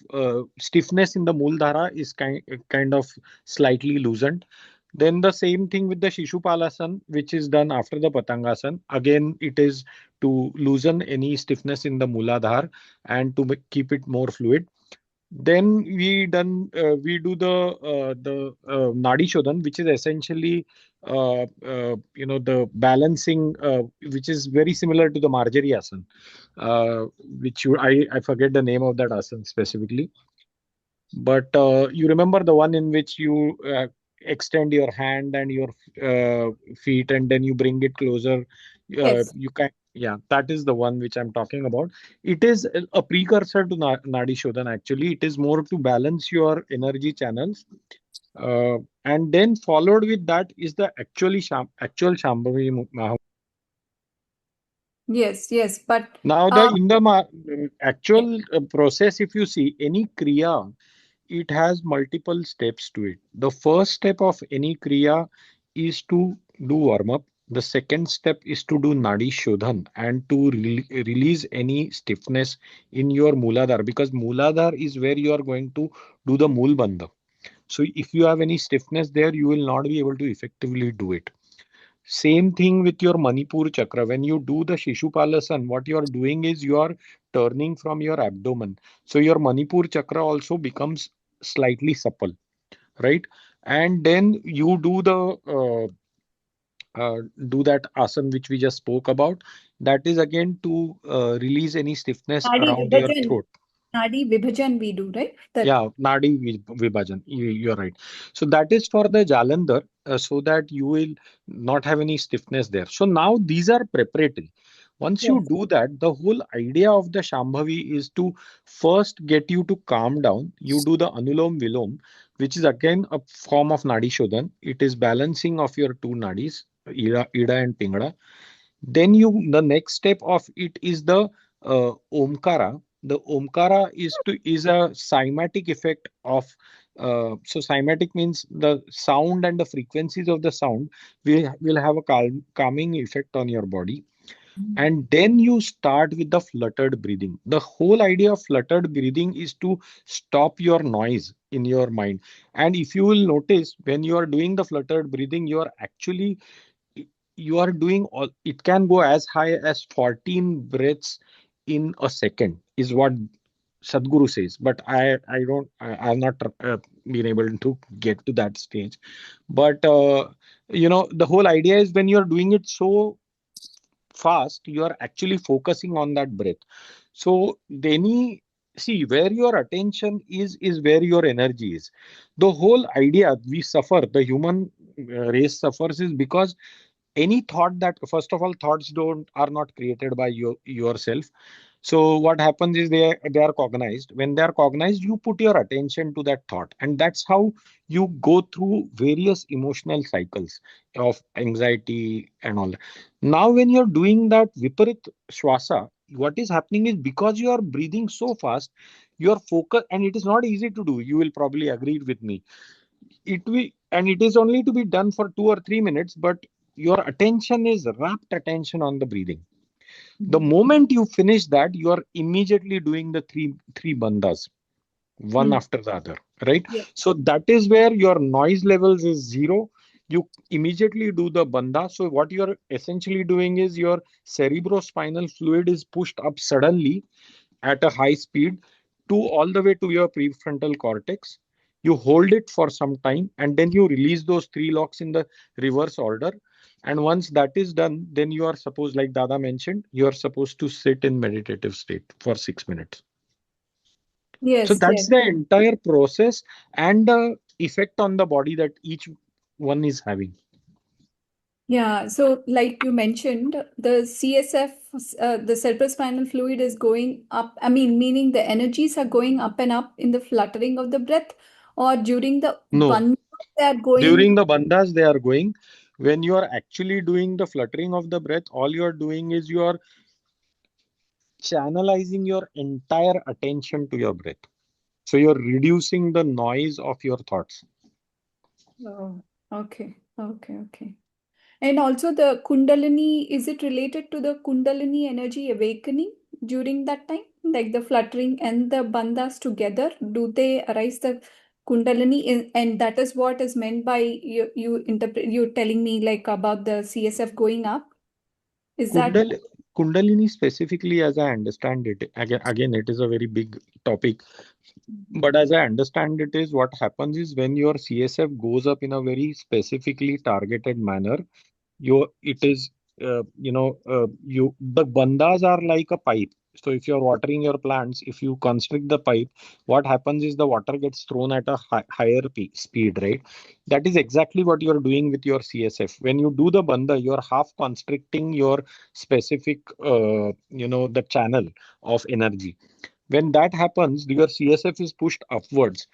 stiffness in the Mooladhara is kind of slightly loosened. Then the same thing with the Shishupalasan, which is done after the Patangasan. Again, it is to loosen any stiffness in the Mooladhara and to keep it more fluid. Then we do the Nadi Shodhan, which is essentially the balancing, which is very similar to the Marjari Asan, which I forget the name of that asan specifically. But you remember the one in which you extend your hand and your feet, and then you bring it closer. yes. You can, yeah, that is the one which I'm talking about. It is a precursor to Nadi Shodhan. Actually, it is more to balance your energy channels. And then followed with that is the actual Shambhavi Mahamudra. Yes, yes, but Now, uh, actual process, if you see any kriya, it has multiple steps to it. The first step of any kriya is to do warm up. The second step is to do nadi shodhan and to release any stiffness in your Mooladhara, because Mooladhara is where you are going to do the Mool Bandha. So if you have any stiffness there, you will not be able to effectively do it. Same thing with your Manipur chakra. When you do the Shishupalasan, what you are doing is you are turning from your abdomen. So your Manipur chakra also becomes slightly supple, right? And then you do that asan which we just spoke about. That is again to release any stiffness Nadi around your Vibhajan, throat. Nadi Vibhajan we do, right? That Yeah, Nadi Vibhajan. You're right. So that is for the Jalandhar, so that you will not have any stiffness there. So now these are preparatory. Once you yes. do that, the whole idea of the Shambhavi is to first get you to calm down. You do the Anulom Vilom, which is again a form of Nadi Shodhan. It is balancing of your two nadis, Ida and Pingala. Then the next step of it is the Omkara. The Omkara is a cymatic effect of so cymatic means the sound and the frequencies of the sound will have a calming effect on your body. And then you start with the fluttered breathing. The whole idea of fluttered breathing is to stop your noise in your mind. And if you will notice, when you are doing the fluttered breathing, you are actually you are doing all, it can go as high as 14 breaths in a second, is what Sadhguru says. But I've not been able to get to that stage. But the whole idea is when you're doing it so fast, you are actually focusing on that breath. So then, see, where your attention is where your energy is. The whole idea we suffer, the human race suffers, is because any thought that, first of all, thoughts don't are not created by yourself. So what happens is they are cognized. When they are cognized, you put your attention to that thought, and that's how you go through various emotional cycles of anxiety and all that. Now when you're doing that viparit shwasa, what is happening is, because you are breathing so fast, your focus, and it is not easy to do, you will probably agree with me. It is only to be done for 2 or 3 minutes, but your attention is rapt attention on the breathing. The moment you finish that, you are immediately doing the three bandhas, one after the other, right? Yeah. So that is where your noise levels is zero. You immediately do the bandha. So what you're essentially doing is your cerebrospinal fluid is pushed up suddenly at a high speed to all the way to your prefrontal cortex. You hold it for some time, and then you release those three locks in the reverse order. And once that is done, then you are supposed, like Dada mentioned, you are supposed to sit in meditative state for 6 minutes. So Yes, that's yes. the entire process and the effect on the body that each one is having. Yeah, so like you mentioned, the CSF, the cerebrospinal fluid is going up. I mean, meaning the energies are going up and up in the fluttering of the breath, or during the No, bandha, they are going. during the bandhas, they are going. When you are actually doing the fluttering of the breath, all you are doing is you are channelizing your entire attention to your breath. So you're reducing the noise of your thoughts. Oh, okay, okay, okay. And also the Kundalini, is it related to the Kundalini energy awakening during that time? Like the fluttering and the bandhas together, do they arise the Kundalini? And that is what is meant by you telling me like about the CSF going up. Is that? Kundal, Kundalini specifically, as I understand it, again, it is a very big topic. But as I understand it, is what happens is when your CSF goes up in a very specifically targeted manner, it is the bandhas are like a pipe. So if you're watering your plants, if you constrict the pipe, what happens is the water gets thrown at a higher speed, right? That is exactly what you're doing with your CSF. When you do the bandha, you're half constricting your specific the channel of energy. When that happens, your CSF is pushed upwards.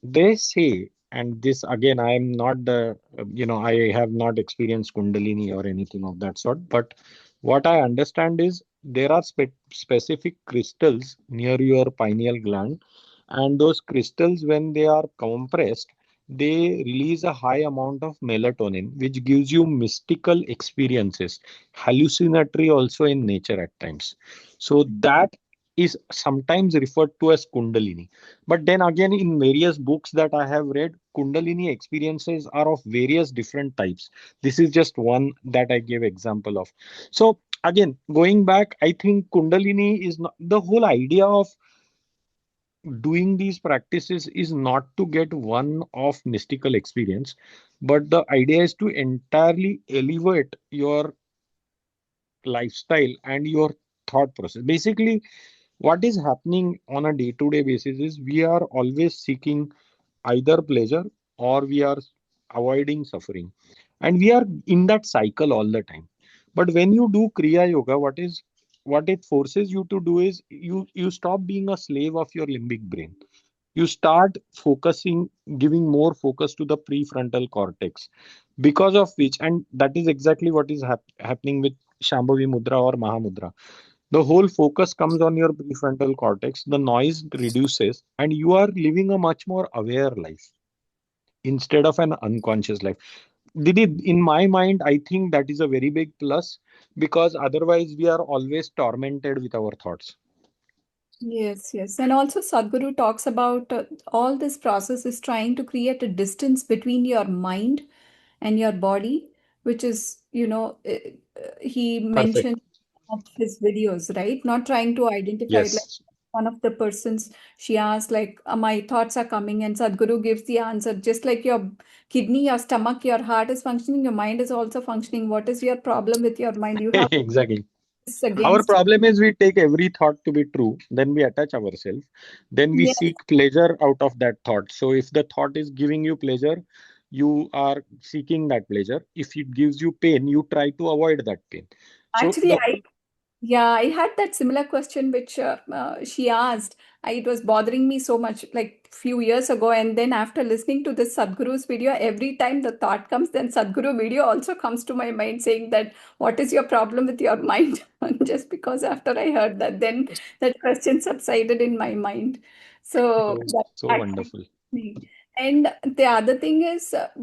They say, and this again, I am not I have not experienced Kundalini or anything of that sort, but what I understand is there are specific crystals near your pineal gland, and those crystals, when they are compressed, they release a high amount of melatonin, which gives you mystical experiences, hallucinatory also in nature at times. So that is sometimes referred to as Kundalini. But then again, in various books that I have read, Kundalini experiences are of various different types. This is just one that I gave example of. So again, going back, I think Kundalini is not the whole idea of doing these practices is not to get one off mystical experience, but the idea is to entirely elevate your lifestyle and your thought process. Basically, what is happening on a day to day basis is we are always seeking either pleasure or we are avoiding suffering, and we are in that cycle all the time. But when you do kriya yoga, what it forces you to do is you stop being a slave of your limbic brain. You start focusing, giving more focus to the prefrontal cortex, because of which, and that is exactly what is happening with Shambhavi Mudra or Mahamudra. The whole focus comes on your prefrontal cortex, the noise reduces, and you are living a much more aware life instead of an unconscious life. Didi, in my mind, I think that is a very big plus, because otherwise we are always tormented with our thoughts. Yes, yes. And also Sadhguru talks about all this process is trying to create a distance between your mind and your body which is, he Perfect. mentioned of his videos, right? Not trying to identify it. Like Yes. one of the persons, she asked, like, my thoughts are coming, and Sadhguru gives the answer. Just like your kidney, your stomach, your heart is functioning, your mind is also functioning. What is your problem with your mind? You have Exactly. this Our against. problem is we take every thought to be true, then we attach ourselves, then we Yes, seek pleasure out of that thought. So if the thought is giving you pleasure, you are seeking that pleasure. If it gives you pain, you try to avoid that pain. So actually, I had that similar question which she asked. It was bothering me so much like few years ago, and then after listening to this Sadhguru's video, every time the thought comes, then Sadhguru video also comes to my mind saying that what is your problem with your mind? Just because after I heard that, then that question subsided in my mind. So so, that so actually wonderful. me. And the other thing is, Shambhavi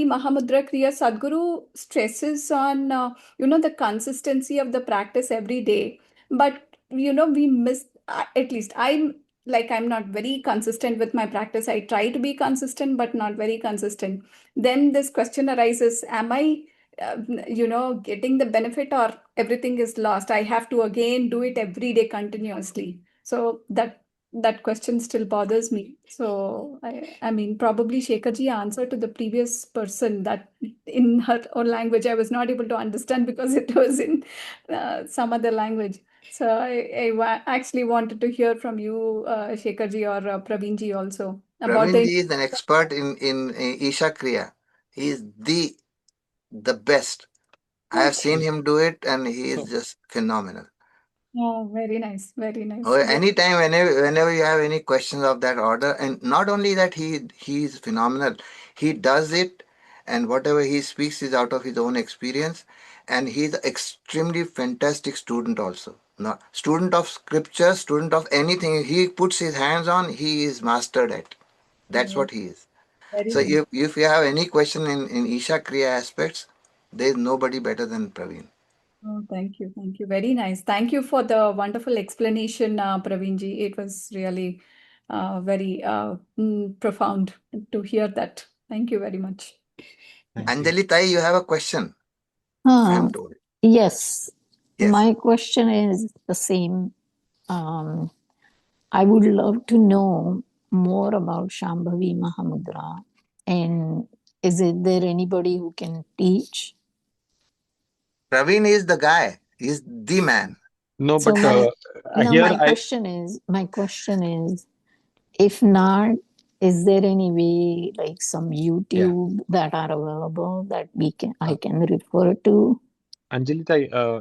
Mahamudra Kriya, Sadhguru stresses on the consistency of the practice every day. But we miss, at least I'm not very consistent with my practice. I try to be consistent but not very consistent. Then this question arises, am I getting the benefit, or everything is lost? I have to again do it every day continuously. So that question still bothers me. So I mean, probably Shekharji answered to the previous person that in her own language I was not able to understand because it was in some other language. So actually wanted to hear from you, Shekharji or Praveenji also about Praveen the. ji is an expert in Isha Kriya. He is the best. I have Okay. seen him do it, and he is just phenomenal. Oh, very nice, very nice. Or Good. anytime, whenever you have any questions of that order, and not only that, he is phenomenal. He does it, and whatever he speaks is out of his own experience, and he's an extremely fantastic student also. Not student of scripture, student of anything. He puts his hands on, he is mastered at. That's Yes, what he is. very So nice. if you have any question in Isha Kriya aspects, there is nobody better than Praveen. Oh, thank you. Thank you. Very nice. Thank you for the wonderful explanation, Praveenji. It was really very profound to hear that. Thank you very much. Thank you. Anjali Tai, you have a question, I'm told. Yes, Yes. my question is the same. Um, I would love to know more about Shambhavi Mahamudra. And is it there anybody who can teach? Praveen is the guy. He's the man. No, So but here I my question is, if not, is there any way like some yeah. YouTube that are available that I Uh, can refer to? Anjali,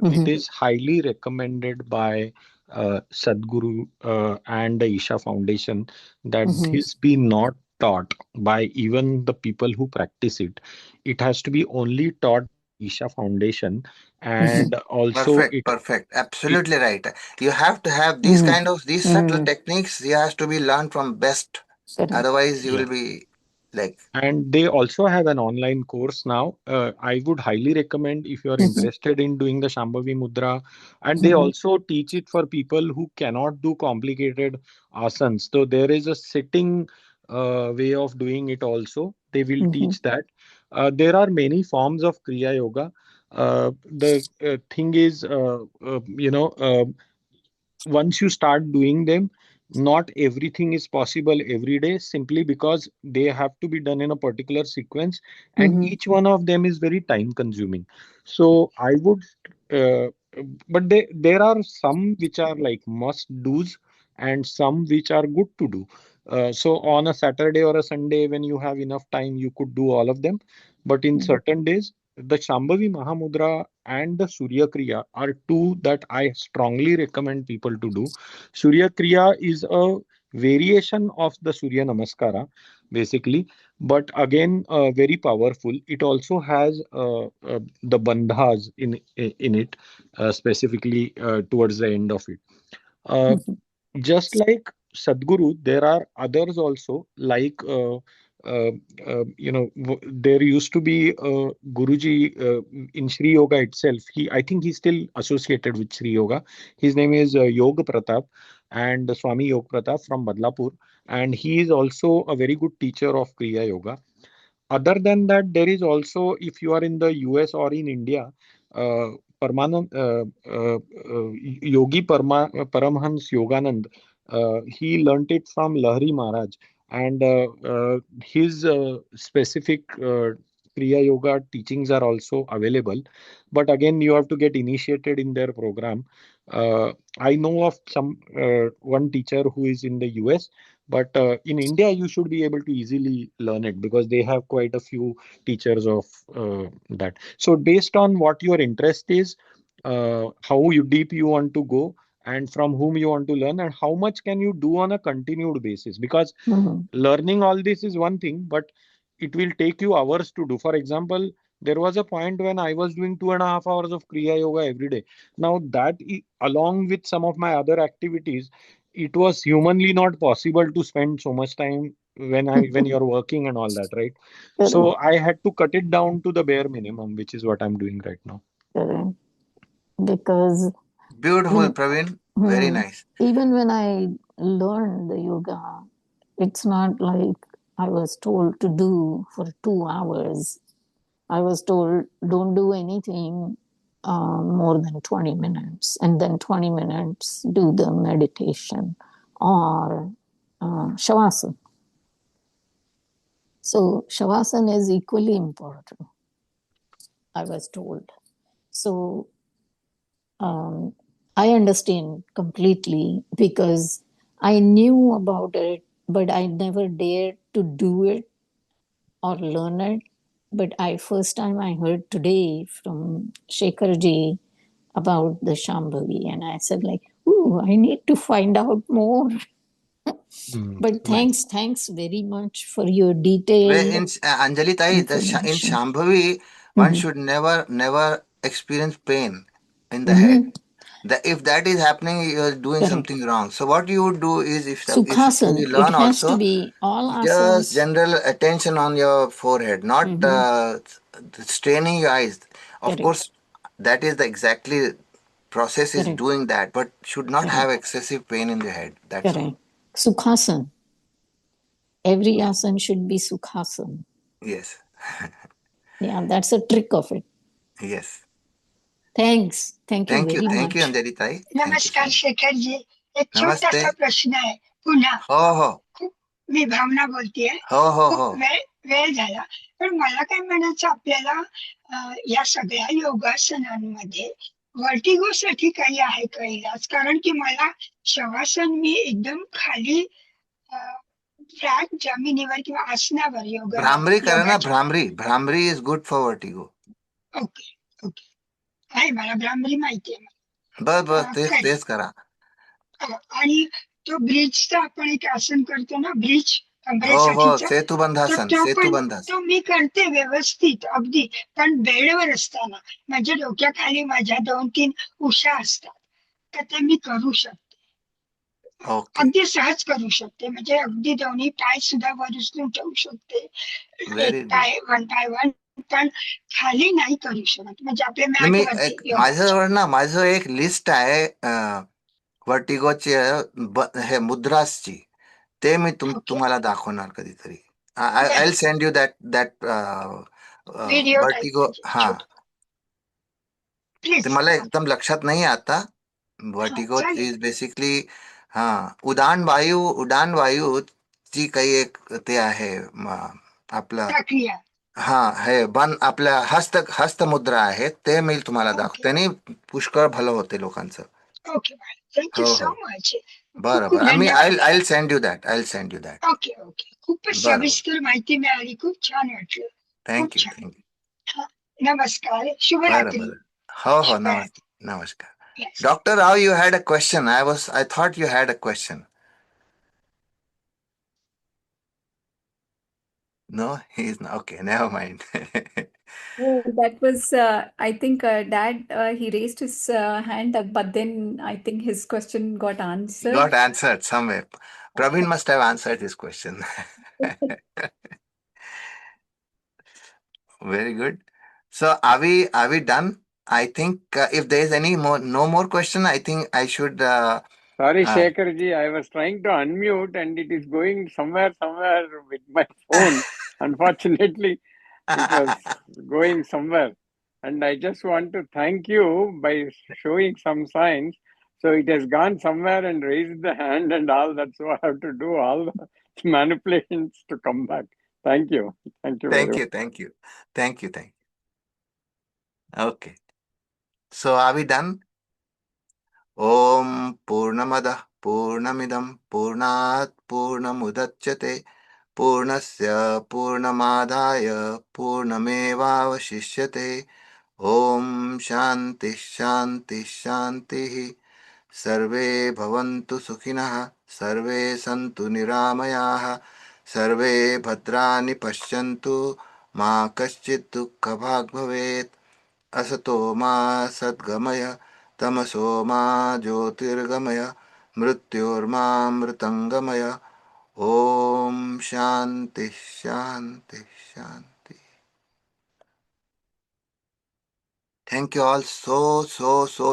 it Mhm, is highly recommended by Sadhguru and the Isha Foundation that mhm, this be not taught by even the people who practice it. It has to be only taught by Isha Foundation, and mhm, also Perfect, perfect. it Absolutely right. You have to have mhm, these subtle mhm. techniques. He has to be learned from best. Correct. Otherwise, you yeah. will be like, And they also have an online course now. I would highly recommend if you are Mhm, interested in doing the Shambhavi Mudra. And they mhm, also teach it for people who cannot do complicated asanas. So there is a sitting way of doing it also. They will mhm, teach that. There are many forms of Kriya Yoga. The thing is, once you start doing them, not everything is possible every day simply because they have to be done in a particular sequence, and mhm, each one of them is very time consuming. So I would uh, but there are some which are like must do's and some which are good to do. So on a Saturday or a Sunday when you have enough time, you could do all of them, but in mhm, certain days the Shambhavi Mahamudra and the Surya Kriya are two that I strongly recommend people to do. Surya Kriya is a variation of the Surya Namaskara, basically, but again, very powerful. It also has the bandhas in it, specifically towards the end of it. Uh, mhm, just like Sadhguru, there are others also, like uh, there used to be Guruji in Sri Yoga itself. I think he's still associated with Sri Yoga. His name is Yog Pratap, and Swami Yog Pratap from Badlapur, and he is also a very good teacher of Kriya Yoga. Other than that, there is also, if you are in the US or in India, uh, Yogi Paramhans Yoganand, he learnt it from Lahari Maharaj, and his specific Kriya Yoga teachings are also available. But again, you have to get initiated in their program. I know of one teacher who is in the US, but in India, you should be able to easily learn it because they have quite a few teachers of that. So based on what your interest is, how deep you want to go, and from whom you want to learn, and how much can you do on a continued basis. Because Mhm. learning all this is one thing, but it will take you hours to do. For example, there was a point when I was doing 2.5 hours of Kriya Yoga every day. Now along with some of my other activities, it was humanly not possible to spend so much time when you're working and all that, right? So Correct, I had to cut it down to the bare minimum, which is what I'm doing right now. correct. Because Beautiful, when Praveen. Very nice. even when I learned the yoga, it's not like I was told to do for 2 hours. I was told don't do anything more than 20 minutes, and then 20 minutes do the meditation or shavasana. So shavasana is equally important, I was told. So I understand completely because I knew about it, but I never dared to do it or learn it. But first time I heard today from Shekhar ji about the Shambhavi, and I said like, "Ooh, I need to find out more." But Nice. thanks very much for your detailed In Anjali Tai, in information. Shambhavi, one should never experience pain in the head. Mhm. If that is happening, you are doing Correct. something wrong. So what you would do is, if when Sukhasan, you it learn has to also, be all just asanas. general attention on your forehead, not straining your eyes. Of Correct, course, that is the exactly process is correct, doing that, but should not have correct, excessive pain in the head. That's all. correct. Sukhasan. Every asan should be Sukhasan. Yes. Yeah, that's a trick of it. Yes. Thanks. Thank you very Thank you, much. Anjali Tai. Thank you so नमस्कार much. Shekharji. एक Namaste. छोटासा प्रश्न आहे पुन्हा. हो. खूप मी भावना बोलतेय. हो. खूप वेळ झाला, पण मला काय म्हणायचं आपल्याला, या सगळ्या योगासनांमध्ये वर्टिगोसाठी काही आहे का इलाज? कारण की मला शवासन मी एकदम खाली फ्लॅट जमिनीवर किंवा आसनावर भ्रामरी करा ना, योगाच्या. Bhramari is good for vertigo. Okay okay, आहे मला भ्रामरी माहिती आहे. बस तेच करा. आणि तो ब्रिजचा आपण एक आसन करतो ना, ब्रिज हो कमरेसाठीचा, तर सेतुबंधासन. तो मी करते व्यवस्थित अगदी, पण बेडवर असताना माझ्या डोक्याखाली माझ्या 2-3 उशा असतात, तर ते मी करू शकते. ओके. अगदी सहज करू शकते, म्हणजे अगदी दोन्ही पाय सुद्धा वर उचलून ठेवू शकते, एक पाय वन बाय वन, पण खाली नाही करू शकत. म्हणजे आपल्या मॅटवरती योगाच्या. माझं एक लिस्ट आहे वर्टिगोचे हे मुद्रासची, ते मी तुम्हाला दाखवणार कधीतरी. आय will send you that video vertigo. हा, ते मला एकदम लक्षात नाही आता. वर्टिगो इज बेसिकली उडान वायू ची काही एक ते आहे आपलं. हे आपल्या हस्तमुद्रा आहेत, ते मी तुम्हाला दाखवतो. त्यांनी पुष्कळ भलं होते लोकांचं. Okay, thank you so much. बरोबर. I will send you that. Okay okay, खूपच सविस्तर माहिती मिळाली, खूप छान वाटलं. थँक्यू. नमस्कार, शुभरात्री. हो, नमस्कार. Doctor, Rao, you had a question. I thought you had a question. No, he's not. Okay, never mind. Oh, that was, I think, Dad, he raised his hand, but then I think his question got answered. Got answered somewhere. Praveen must have answered his question. Very good. So, are we done? I think if there is no more question, I think I should. Sorry, Shekhar ji, I was trying to unmute and it is going somewhere with my phone. Unfortunately, it was going somewhere. And I just want to thank you by showing some signs. So it has gone somewhere and raised the hand and all that. So I have to do all the manipulations to come back. Thank you. Thank you very Thank much. you, thank you. Thank you, thank you. Okay. So are we done? Om Purnamadah Purnamidam Purnat Purnamudachyate Purnasya Purnamadaya Purnamevavashishyate Om Shanti Shanti Shanti Sarve Bhavantu Sukhinah Sarve Santu Niramayah Sarve Bhadrani Pashyantu Ma Kaschid Dukkha Bhag Bhavet Asato Ma Sadgamaya Tamaso Ma Jyotirgamaya Mrityorma Mritangamaya Om Shanti Shanti Shanti. Thank you all so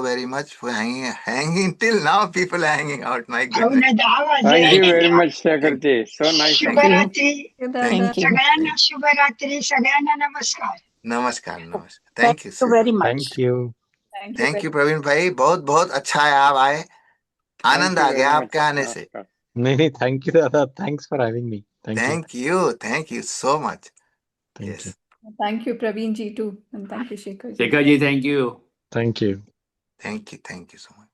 very much for hanging till now. People are hanging out. My हो goodness. ना 10 Thank वाजले you आणि very much, Shekharji. So nice. Thank you. शुभरात्री Thank Thank you. सगळ्यांना शुभरात्री सगळ्यांना नमस्कार नमस्कार नमस्कार. Thank Thank you. you very much. Thank you. Thank you Thank very you Praveen भाई. बहुत बहुत अच्छा है आप आए. Thank Anand you uh very गया much. आपके आने से. Namaskar. Nee, thank you, Dada. Thanks for having me. Thank you. Thank you so much. Thank you. Yes. Thank you, Praveen ji, too. And thank you, Shekhar ji. Shekhar ji, thank you. Thank you. Thank you so much.